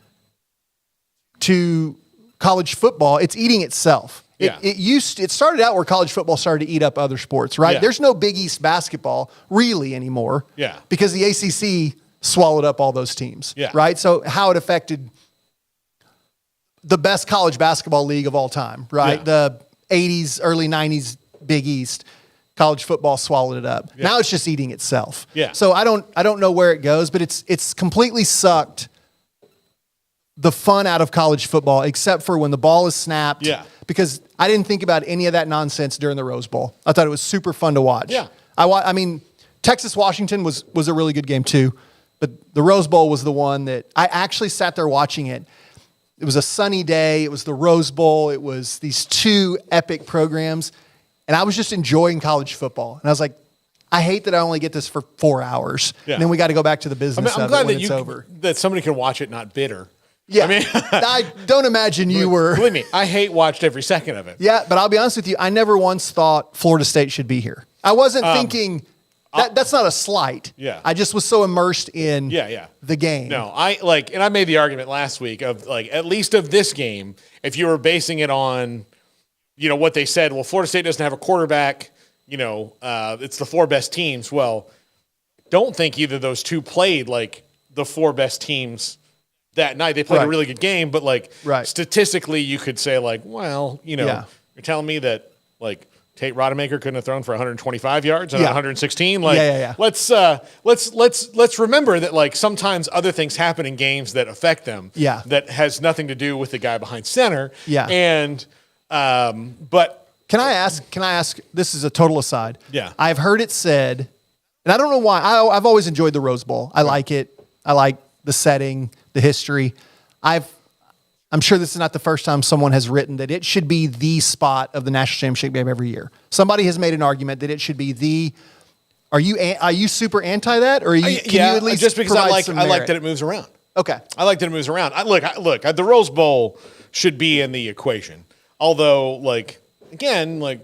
to college football. It's eating itself. Yeah. It started out where college football started to eat up other sports, right? Yeah. There's no Big East basketball really anymore. Yeah. Because the ACC swallowed up all those teams. Yeah. Right? So how it affected the best college basketball league of all time, right? Yeah. The 80s, early 90s Big East, college football swallowed it up. Yeah. Now it's just eating itself. Yeah. So I don't know where it goes, but it's completely sucked the fun out of college football, except for when the ball is snapped. Yeah. Because I didn't think about any of that nonsense during the Rose Bowl. I thought it was super fun to watch. Yeah. I mean, Texas-Washington was a really good game too, but the Rose Bowl was the one that I actually sat there watching it. It was a sunny day. It was the Rose Bowl. It was these two epic programs. And I was just enjoying college football. And I was like, I hate that I only get this for 4 hours. Yeah. And then we got to go back to the business I'm of glad it when that it's over. That somebody can watch it not bitter. Yeah. I mean, I don't imagine you were. Believe me, I watched every second of it. Yeah, but I'll be honest with you. I never once thought Florida State should be here. I wasn't thinking that's not a slight. Yeah. I just was so immersed in the game. No, and I made the argument last week of like, at least of this game, if you were basing it on, what they said, well, Florida State doesn't have a quarterback, it's the four best teams. Well, don't think either of those two played like the four best teams that night. They played a really good game, but statistically you could say like, well, you're telling me that like Tate Rodemaker couldn't have thrown for 125 yards and 116. Like, let's remember that like sometimes other things happen in games that affect them. Yeah. That has nothing to do with the guy behind center. Yeah. And, but can I ask, this is a total aside. Yeah. I've heard it said, and I don't know why, I've always enjoyed the Rose Bowl. I like it. I like the setting, the history. I'm sure this is not the first time someone has written that it should be the spot of the national championship game every year. Somebody has made an argument that it should be the. Are you super anti that, or can you at least just because I like that it moves around. Okay, I like that it moves around. Look, the Rose Bowl should be in the equation. Although, the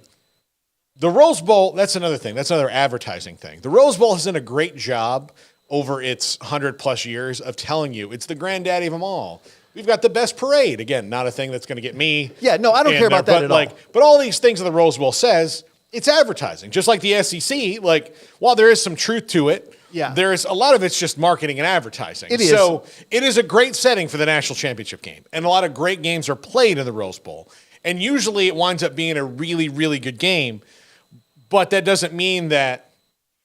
Rose Bowl, that's another thing. That's another advertising thing. The Rose Bowl has done a great job over its 100+ years of telling you it's the granddaddy of them all. We've got the best parade. Again, not a thing that's going to get me. Yeah, no, I don't care about that at all. But all these things that the Rose Bowl says, it's advertising. Just like the SEC, while there is some truth to it, there's a lot of it's just marketing and advertising. It is. So it is a great setting for the national championship game. And a lot of great games are played in the Rose Bowl. And usually it winds up being a really, really good game. But that doesn't mean that,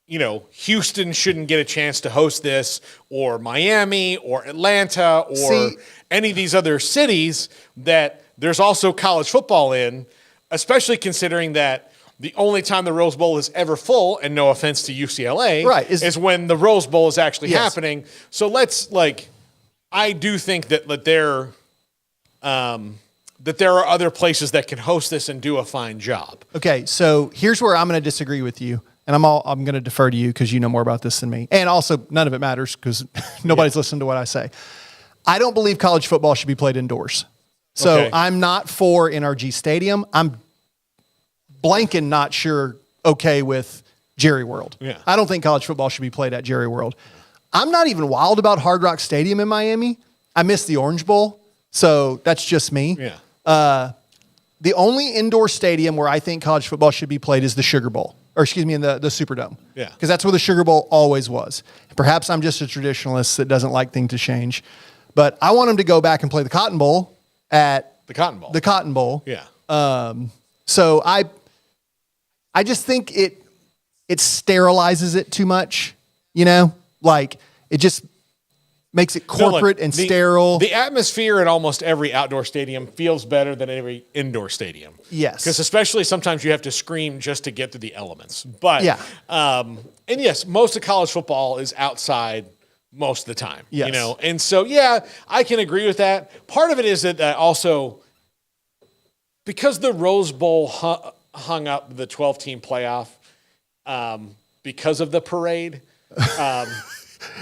Houston shouldn't get a chance to host this, or Miami, or Atlanta, or any of these other cities that there's also college football in, especially considering that the only time the Rose Bowl is ever full, and no offense to UCLA, is when the Rose Bowl is actually happening. So I do think that there are other places that can host this and do a fine job. Okay, so here's where I'm going to disagree with you, and I'm going to defer to you because you know more about this than me, and also none of it matters because nobody's listening to what I say. I don't believe college football should be played indoors. So I'm not for NRG Stadium. I'm blanking not sure okay with Jerry World. Yeah. I don't think college football should be played at Jerry World. I'm not even wild about Hard Rock Stadium in Miami. I miss the Orange Bowl, so that's just me. Yeah. The only indoor stadium where I think college football should be played is the Sugar Bowl, in the Superdome. Yeah. Because that's where the Sugar Bowl always was. Perhaps I'm just a traditionalist that doesn't like things to change. But I want them to go back and play the Cotton Bowl at the Cotton Bowl. The Cotton Bowl. Yeah. So I just think it sterilizes it too much, it makes it No, look, corporate and sterile. The atmosphere at almost every outdoor stadium feels better than every indoor stadium. Yes. Because especially sometimes you have to scream just to get through the elements. But, Yeah. And yes, most of college football is outside most of the time. Yes. You know, and so, yeah, I can agree with that. Part of it is that also, because the Rose Bowl hung up the 12-team playoff because of the parade,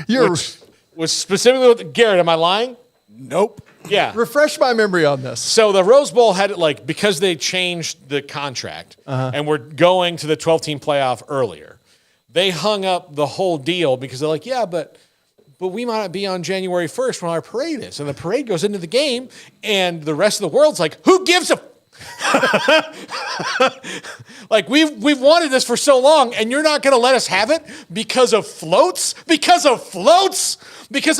which was specifically with Garrett. Am I lying? Nope. Yeah. Refresh my memory on this. So the Rose Bowl had it because they changed the contract and we're going to the 12-team playoff earlier. They hung up the whole deal because they're like, yeah, but we might not be on January 1st when our parade is. And the parade goes into the game and the rest of the world's like, who gives a like we've wanted this for so long and you're not going to let us have it because of floats? Because of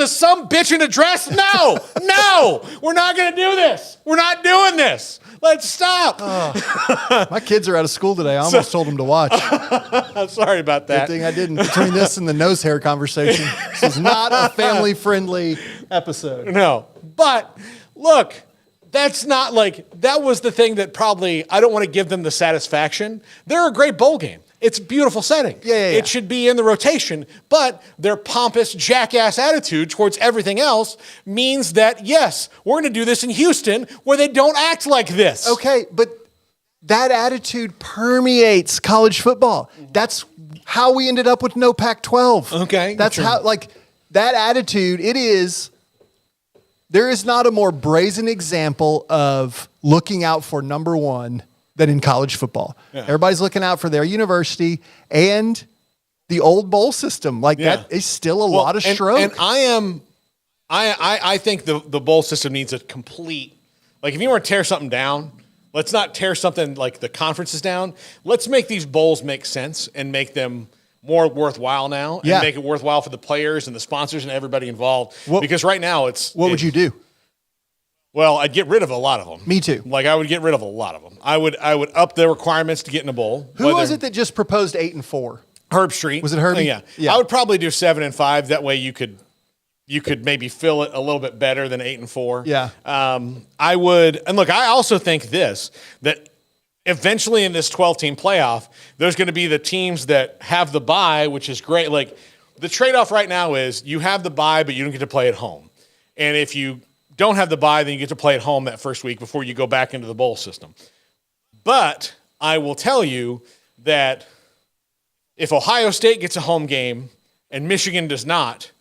some bitch in a dress? No, we're not going to do this. We're not doing this. Let's stop. My kids are out of school today. I almost told them to watch. I'm sorry about that. Good thing I didn't. Between this and the nose hair conversation, this is not a family-friendly episode. No, but look, that's not that was the thing that probably, I don't want to give them the satisfaction. They're a great bowl game. It's a beautiful setting. Yeah. It should be in the rotation, but their pompous jackass attitude towards everything else means that, yes, we're going to do this in Houston where they don't act like this. Okay, but that attitude permeates college football. That's how we ended up with no Pac-12. Okay. That's true. how, that attitude, there is not a more brazen example of looking out for number one than in college football. Yeah. Everybody's looking out for their university and the old bowl system. That is still a lot of stroke. And I think the bowl system needs a complete, if you want to tear something down, let's not tear something like the conferences down. Let's make these bowls make sense and make them more worthwhile now and make it worthwhile for the players and the sponsors and everybody involved. Because right now what would you do? Well, I'd get rid of a lot of them. Me too. I would get rid of a lot of them. I would up the requirements to get in a bowl. Who was it that just proposed 8 and 4? Herb Street. Was it Herbie? Yeah. I would probably do 7 and 5. That way you could maybe fill it a little bit better than 8 and 4. Yeah. I would, and look, I also think that eventually in this 12-team playoff, there's going to be the teams that have the bye, which is great. The trade-off right now is you have the bye, but you don't get to play at home. And if you don't have the bye, then you get to play at home that first week before you go back into the bowl system. But I will tell you that if Ohio State gets a home game and Michigan does not,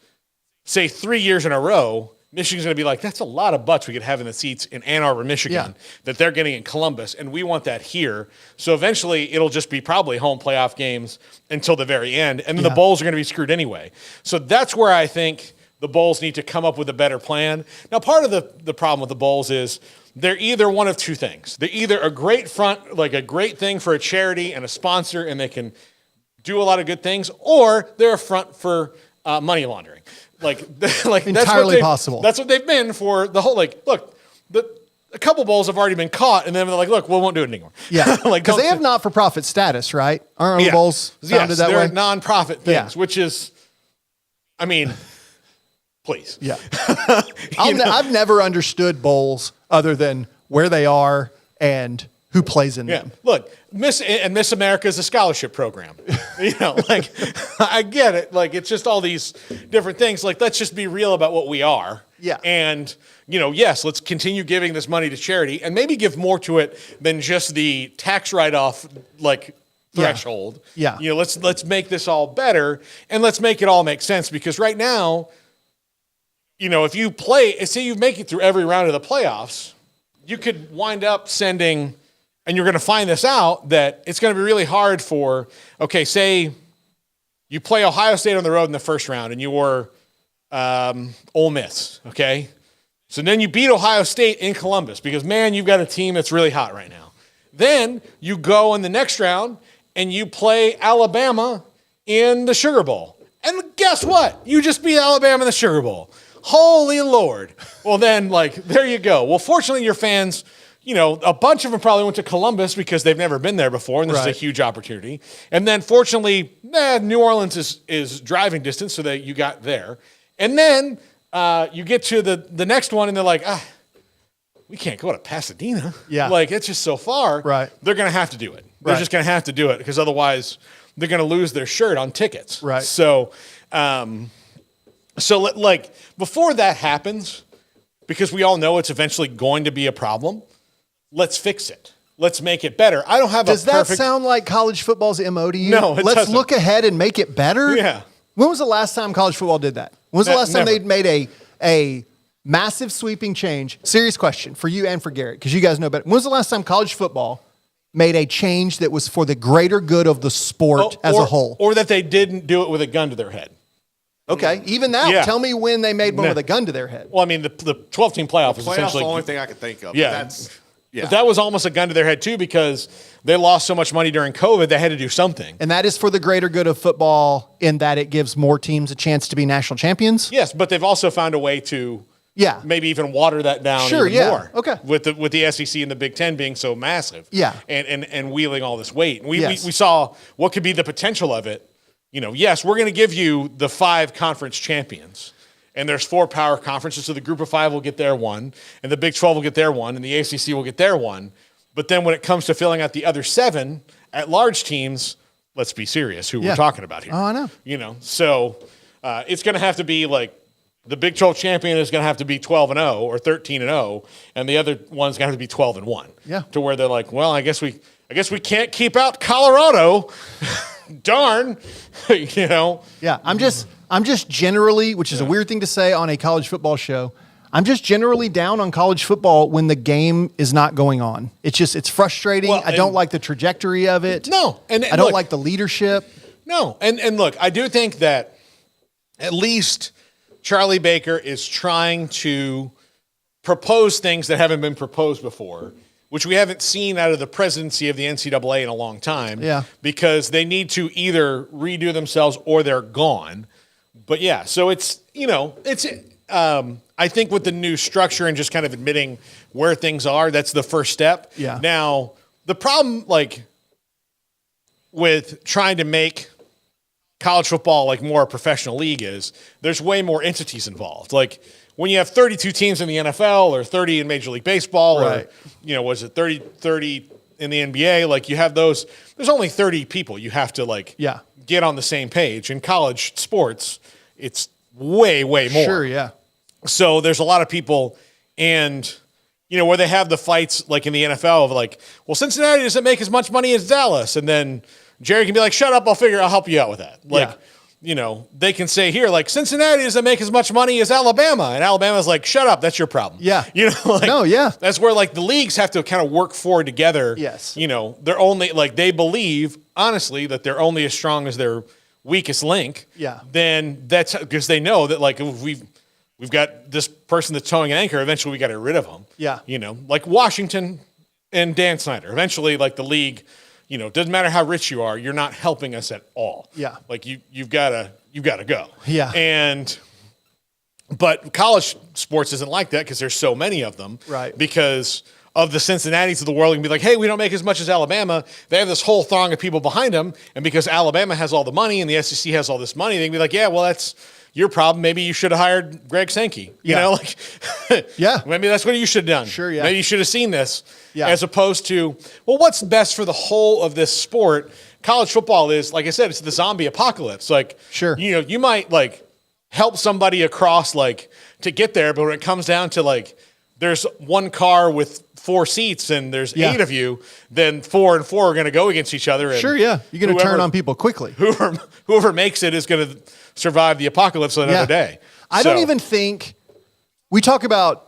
say 3 years in a row, Michigan's going to be like, that's a lot of butts we could have in the seats in Ann Arbor, Michigan, that they're getting in Columbus, and we want that here. So eventually it'll just be probably home playoff games until the very end, and then the bowls are going to be screwed anyway. So that's where I think the bowls need to come up with a better plan. Now, part of the problem with the bowls is they're either one of two things. They're either a great front, a great thing for a charity and a sponsor, and they can do a lot of good things, or they're a front for money laundering. Entirely possible. That's what they've been for the whole. Look, a couple bowls have already been caught, and then they're like, "Look, we won't do it anymore." Yeah, because they have not-for-profit status, right? Aren't all bowls founded that way? They're non-profit things, which is, please. Yeah, I've never understood bowls other than where they are and who plays in them. Look, Miss America is a scholarship program. I get it. It's just all these different things. Let's just be real about what we are. Yeah. And, yes, let's continue giving this money to charity and maybe give more to it than just the tax write-off, threshold. Yeah. Let's make this all better and let's make it all make sense, because right now, if you say you make it through every round of the playoffs, you could wind up sending, and you're going to find this out, that it's going to be really hard for, say you play Ohio State on the road in the first round and you were Ole Miss, okay? So then you beat Ohio State in Columbus because, man, you've got a team that's really hot right now. Then you go in the next round and you play Alabama in the Sugar Bowl. And guess what? You just beat Alabama in the Sugar Bowl. Holy Lord. Well, then, there you go. Well, fortunately, your fans, a bunch of them probably went to Columbus because they've never been there before, and this is a huge opportunity. And then, fortunately, New Orleans is driving distance, so that you got there. And then you get to the next one and they're like, we can't go to Pasadena. Yeah. Like, it's just so far. Right. They're going to have to do it. They're Right. just going to have to do it because otherwise they're going to lose their shirt on tickets. Right. So, like, before that happens, because we all know it's eventually going to be a problem, let's fix it. Let's make it better. I don't have Does a perfect... that sound like college football's MO to you? No, it Let's doesn't. look ahead and make it better? Yeah. When was the last time college football did that? When was the last time Never. they made a massive sweeping change? Serious question for you and for Garrett, because you guys know better. When was the last time college football made a change that was for the greater good of the sport as a whole? Or that they didn't do it with a gun to their head. Okay, even now, Yeah. tell me when they made one No. with a gun to their head. Well, I mean, the 12-team playoff is Playoffs essentially... the only thing I can think of. Yeah. Yeah. But that was almost a gun to their head, too, because they lost so much money during COVID, they had to do something. And that is for the greater good of football in that it gives more teams a chance to be national champions? Yes, but they've also found a way to Yeah. maybe even water that down Sure, even yeah. more. Okay. With the SEC and the Big Ten being so massive. Yeah. And wheeling all this weight. We Yes. saw what could be the potential of it. You know, yes, we're going to give you the 5 conference champions. And there's 4 power conferences, so the group of 5 will get their one, and the Big 12 will get their one, and the ACC will get their one. But then when it comes to filling out the other 7 at-large teams, let's be serious who Yeah. we're talking about here. Oh, I know. You know, so it's going to have to be like the Big 12 champion is going to have to be 12-0 or 13-0, and the other one's going to have to be 12-1. Yeah. To where they're like, well, I guess we can't keep out Colorado. Darn, you know. Yeah, I'm just generally, which is a weird thing to say on a college football show, I'm just generally down on college football when the game is not going on. It's frustrating. Well, I don't and- like the trajectory of it. No, and I don't look, like the leadership. No, and look, I do think that at least Charlie Baker is trying to propose things that haven't been proposed before, which we haven't seen out of the presidency of the NCAA in a long time. Yeah. Because they need to either redo themselves or they're gone. But yeah, so it's, you know, I think with the new structure and just kind of admitting where things are, that's the first step. Yeah. Now, the problem, like, with trying to make college football like more a professional league is there's way more entities involved. Like, when you have 32 teams in the NFL or 30 in Major League Baseball Right. or, you know, was it 30 in the NBA? Like, you have those, there's only 30 people you have to, like, Yeah. get on the same page. In college sports, it's way, way more. Sure, yeah. So there's a lot of people, and, you know, where they have the fights like in the NFL of like, well, Cincinnati doesn't make as much money as Dallas. And then Jerry can be like, shut up, I'll help you out with that. Like, Yeah. you know, they can say here, like, Cincinnati doesn't make as much money as Alabama. And Alabama's like, shut up, that's your problem. Yeah. You know, like, No, yeah. that's where, like, the leagues have to kind of work forward together. Yes. You know, they're only, like, they believe, honestly, that they're only as strong as their weakest link. Yeah. Then that's because they know that, like, if we've got this person that's towing an anchor, eventually we got to get rid of them. Yeah. You know, like Washington and Dan Snyder. Eventually, like, the league, you know, doesn't matter how rich you are, you're not helping us at all. Yeah. Like, you've got to go. Yeah. But college sports isn't like that because there's so many of them. Right. Because of the Cincinnatis of the world, and be like, hey, we don't make as much as Alabama. They have this whole throng of people behind them, and because Alabama has all the money and the SEC has all this money, they can be like, yeah, well, that's your problem. Maybe you should have hired Greg Sankey. You Yeah. know, like, Yeah. maybe that's what you should have done. Sure, yeah. Maybe you should have seen this. Yeah. As opposed to, well, what's best for the whole of this sport? College football is, like I said, it's the zombie apocalypse. Like, Sure. you know, you might like help somebody across, like, to get there, but when it comes down to, like, there's one car with 4 seats and there's Yeah. 8 of you, then 4 and 4 are going to go against each other. And Sure, yeah. You're going to turn whoever- on people quickly. Whoever makes it is going to survive the apocalypse another Yeah. day. I So- don't even think we talk about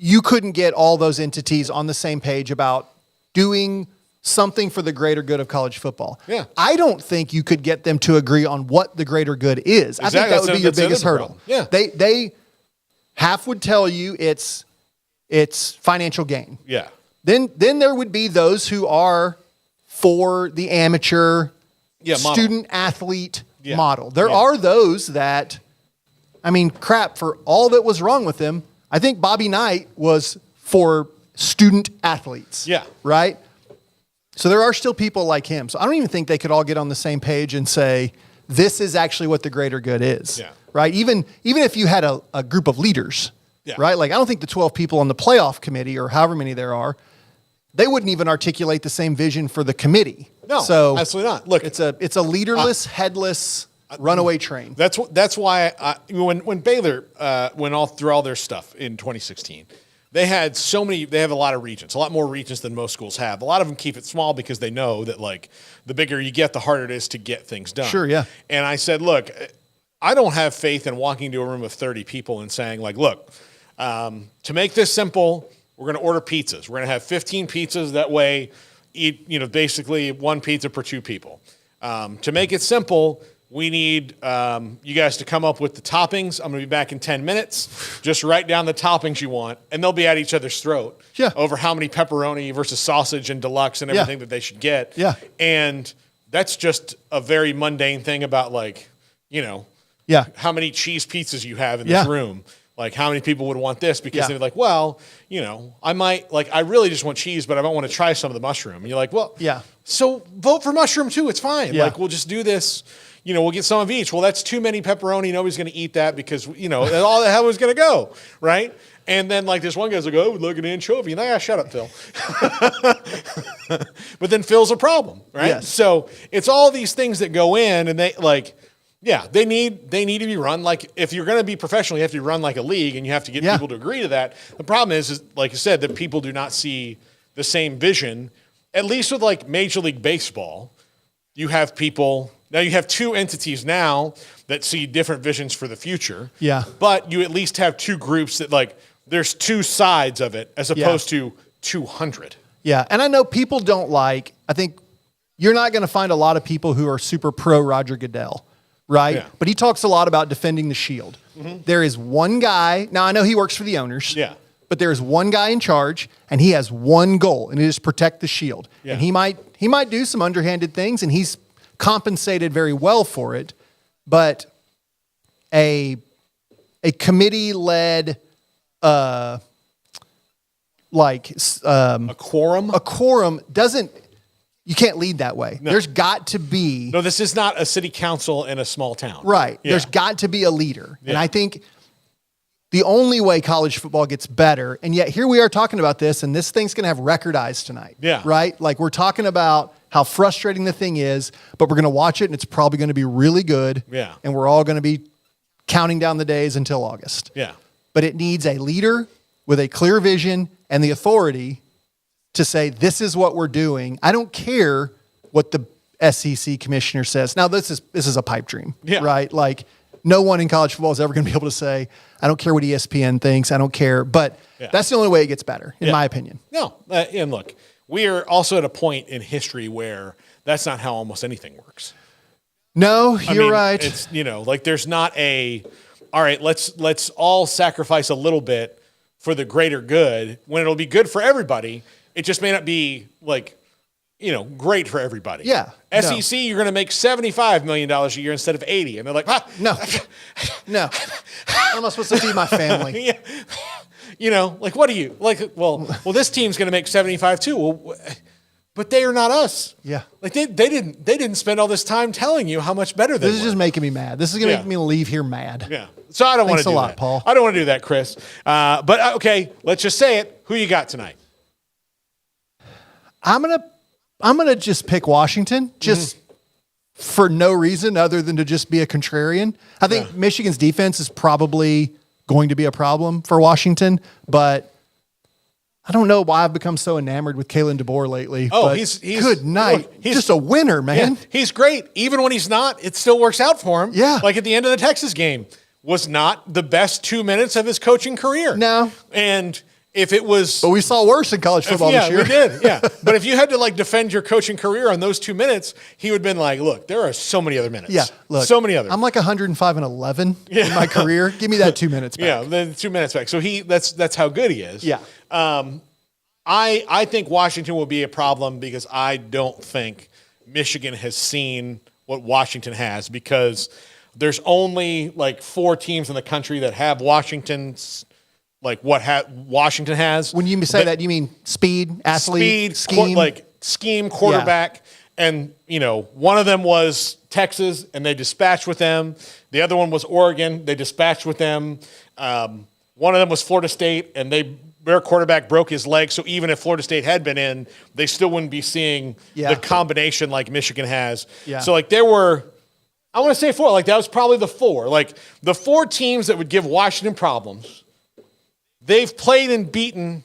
you couldn't get all those entities on the same page about doing something for the greater good of college football. Yeah. I don't think you could get them to agree on what the greater good is. I think Exactly. that would be your That's biggest another hurdle. problem. Yeah. They half would tell you it's financial gain. Yeah. Then there would be those who are for the amateur Model. student athlete Yeah. model. There Yeah. are those that, I mean, crap, for all that was wrong with him, I think Bobby Knight was for student athletes. Yeah. Right? So there are still people like him. So I don't even think they could all get on the same page and say, this is actually what the greater good is. Yeah. right? Even if you had a group of leaders, right? Like I don't think the 12 people on the playoff committee or however many there are, they wouldn't even articulate the same vision for the committee. No, so absolutely not. Look, it's a leaderless, headless runaway train. That's why when Baylor went all through all their stuff in 2016, they had they have a lot of regions, a lot more regions than most schools have. A lot of them keep it small because they know that like the bigger you get, the harder it is to get things done. Sure, yeah. And I said, look, I don't have faith in walking into a room of 30 people and saying like, look, to make this simple, we're going to order pizzas. We're going to have 15 pizzas. That way, eat basically one pizza per 2 people. To make it simple, we need you guys to come up with the toppings. I'm going to be back in 10 minutes. Just write down the toppings you want, and they'll be at each other's throat over how many pepperoni versus sausage and deluxe and everything that they should get. Yeah. And that's just a very mundane thing about how many cheese pizzas you have in this room. Like how many people would want this because they're like, well, I might I really just want cheese, but I might want to try some of the mushroom. And you're like, well, so vote for mushroom too. It's fine. Yeah. Like we'll just do this. We'll get some of each. Well, that's too many pepperoni. Nobody's going to eat that because, all the hell is going to go, right? And then, this one guy's like, oh, look at anchovy. And shut up, Phil. But then Phil's a problem, right? Yes. So it's all these things that go in, and they need to be run like, if you're going to be professional, you have to run like a league, and you have to get people to agree to that. The problem is, like you said, that people do not see the same vision. At least with Major League Baseball, you have people. Now you have 2 entities now that see different visions for the future. Yeah. But you at least have 2 groups that there's 2 sides of it as opposed to 200. Yeah. And I know people don't I think you're not going to find a lot of people who are super pro Roger Goodell, right? Yeah. But he talks a lot about defending the shield. Mm-hmm. There is one guy. Now I know he works for the owners. Yeah. But there is one guy in charge, and he has one goal, and it is protect the shield. Yeah. And he might do some underhanded things, and he's compensated very well for it, but a committee-led a quorum doesn't. You can't lead that way. No. There's got to be this is not a city council in a small town, right? Yeah. There's got to be a leader, and I think the only way college football gets better, and yet here we are talking about this, and this thing's going to have record eyes tonight. Yeah. Right? We're talking about how frustrating the thing is, but we're going to watch it, and it's probably going to be really good. Yeah. And we're all going to be counting down the days until August. Yeah. But it needs a leader with a clear vision and the authority to say, this is what we're doing. I don't care what the SEC commissioner says. Now, this is a pipe dream, right? No one in college football is ever going to be able to say, I don't care what ESPN thinks. I don't care. But that's the only way it gets better, in my opinion. No. And look, we are also at a point in history where that's not how almost anything works. No, you're right. It's, there's not all right, let's all sacrifice a little bit for the greater good when it'll be good for everybody. It just may not be great for everybody. Yeah. SEC, you're going to make $75 million a year instead of 80. And they're like, no. How am I supposed to feed my family? What do you well, this team's going to make 75 too. Well, but they are not us. Yeah. They didn't spend all this time telling you how much better they were. This is just making me mad. This is going to make me leave here mad. Yeah. So I don't want to do that. Thanks a lot, Paul. I don't want to do that, Chris. But okay, let's just say it. Who you got tonight? I'm gonna just pick Washington just for no reason other than to just be a contrarian. I think Michigan's defense is probably going to be a problem for Washington, but I don't know why I've become so enamored with Kalen DeBoer lately. Oh, but he's good night. He's just a winner, man. Yeah, he's great. Even when he's not, it still works out for him. Yeah. Like at the end of the Texas game, was not the best 2 minutes of his coaching career. No. And if it was... But we saw worse in college football this year. Yeah, we did, yeah. But if you had to defend your coaching career on those 2 minutes, he would have been like, look, there are so many other minutes. Yeah, look. So many others. I'm 105 and 11 in my career. Give me that 2 minutes back. Yeah, the 2 minutes back. So that's how good he is. Yeah. I think Washington will be a problem because I don't think Michigan has seen what Washington has because there's only 4 teams in the country that have Washington's Washington has. When you say that, you mean speed, athlete, scheme? scheme, quarterback, and one of them was Texas, and they dispatched with them. The other one was Oregon. They dispatched with them. One of them was Florida State, and their quarterback broke his leg. So even if Florida State had been in, they still wouldn't be seeing the combination like Michigan has. Yeah. So there were, I want to say 4. That was probably the 4. The 4 teams that would give Washington problems. They've played and beaten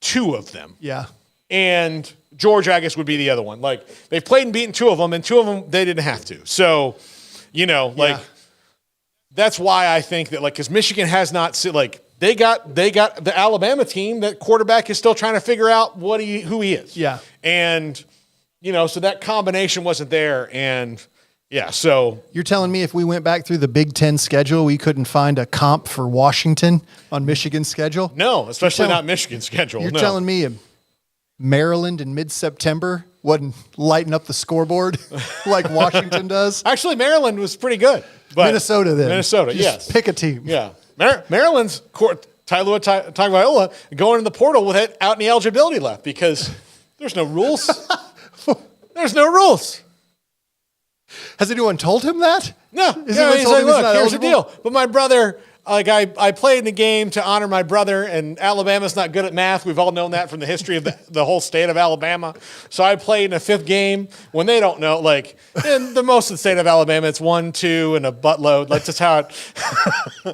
2 of them. Yeah. And Georgia, I guess, would be the other one. They've played and beaten 2 of them, and 2 of them they didn't have to. So, that's why I think that, because Michigan has not, they got the Alabama team. That quarterback is still trying to figure out who he is. Yeah. And, so that combination wasn't there. And, yeah, so. You're telling me if we went back through the Big Ten schedule, we couldn't find a comp for Washington on Michigan's schedule? No, especially not Michigan's schedule. You're telling me Maryland in mid-September wasn't lighting up the scoreboard like Washington does? Actually, Maryland was pretty good. But Minnesota then. Just yes. Pick a team. Yeah. Maryland's Tailua Tagovailoa going in the portal without any eligibility left because there's no rules. There's no rules. Has anyone told him that? No. He's like, look, here's the deal. But my brother, I played in the game to honor my brother, and Alabama's not good at math. We've all known that from the history of the whole state of Alabama. So I played in a 5th game when they don't know. In the most of the state of Alabama, it's 1, 2, and a buttload. That's just how it.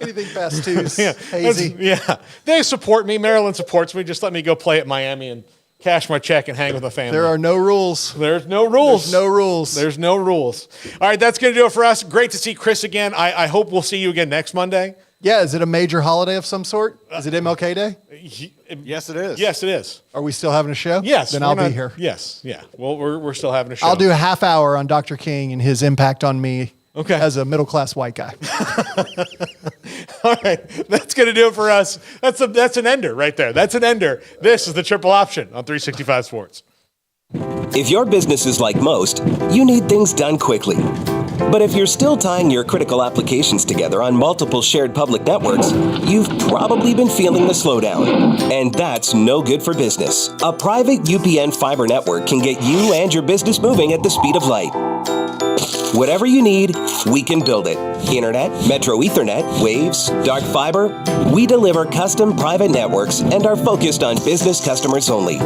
Anything past 2's yeah, hazy. Yeah. They support me. Maryland supports me. Just let me go play at Miami and cash my check and hang with my family. There are no rules. There's no rules. There's no rules. There's no rules. All right, that's going to do it for us. Great to see Chris again. I hope we'll see you again next Monday. Yeah, is it a major holiday of some sort? Is it MLK Day? Yes, it is. Yes, it is. Are we still having a show? Yes. Then I'll be here. Yes, yeah. Well, we're still having a show. I'll do a half hour on Dr. King and his impact on me as a middle-class white guy. All right, that's going to do it for us. That's an ender right there. That's an ender. This is the Triple Option on 365 Sports. If your business is like most, you need things done quickly. But if you're still tying your critical applications together on multiple shared public networks, you've probably been feeling the slowdown. And that's no good for business. A private UPN fiber network can get you and your business moving at the speed of light. Whatever you need, we can build it. Internet, Metro Ethernet, Waves, dark fiber. We deliver custom private networks and are focused on business customers only.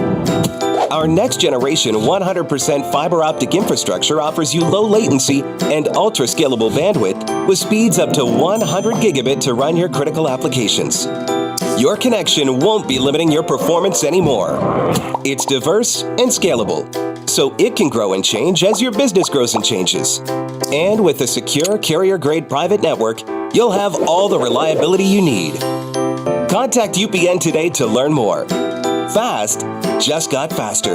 Our next generation 100% fiber optic infrastructure offers you low latency and ultra scalable bandwidth with speeds up to 100 gigabit to run your critical applications. Your connection won't be limiting your performance anymore. It's diverse and scalable, so it can grow and change as your business grows and changes. And with a secure carrier-grade private network, you'll have all the reliability you need. Contact UPN today to learn more. Fast just got faster.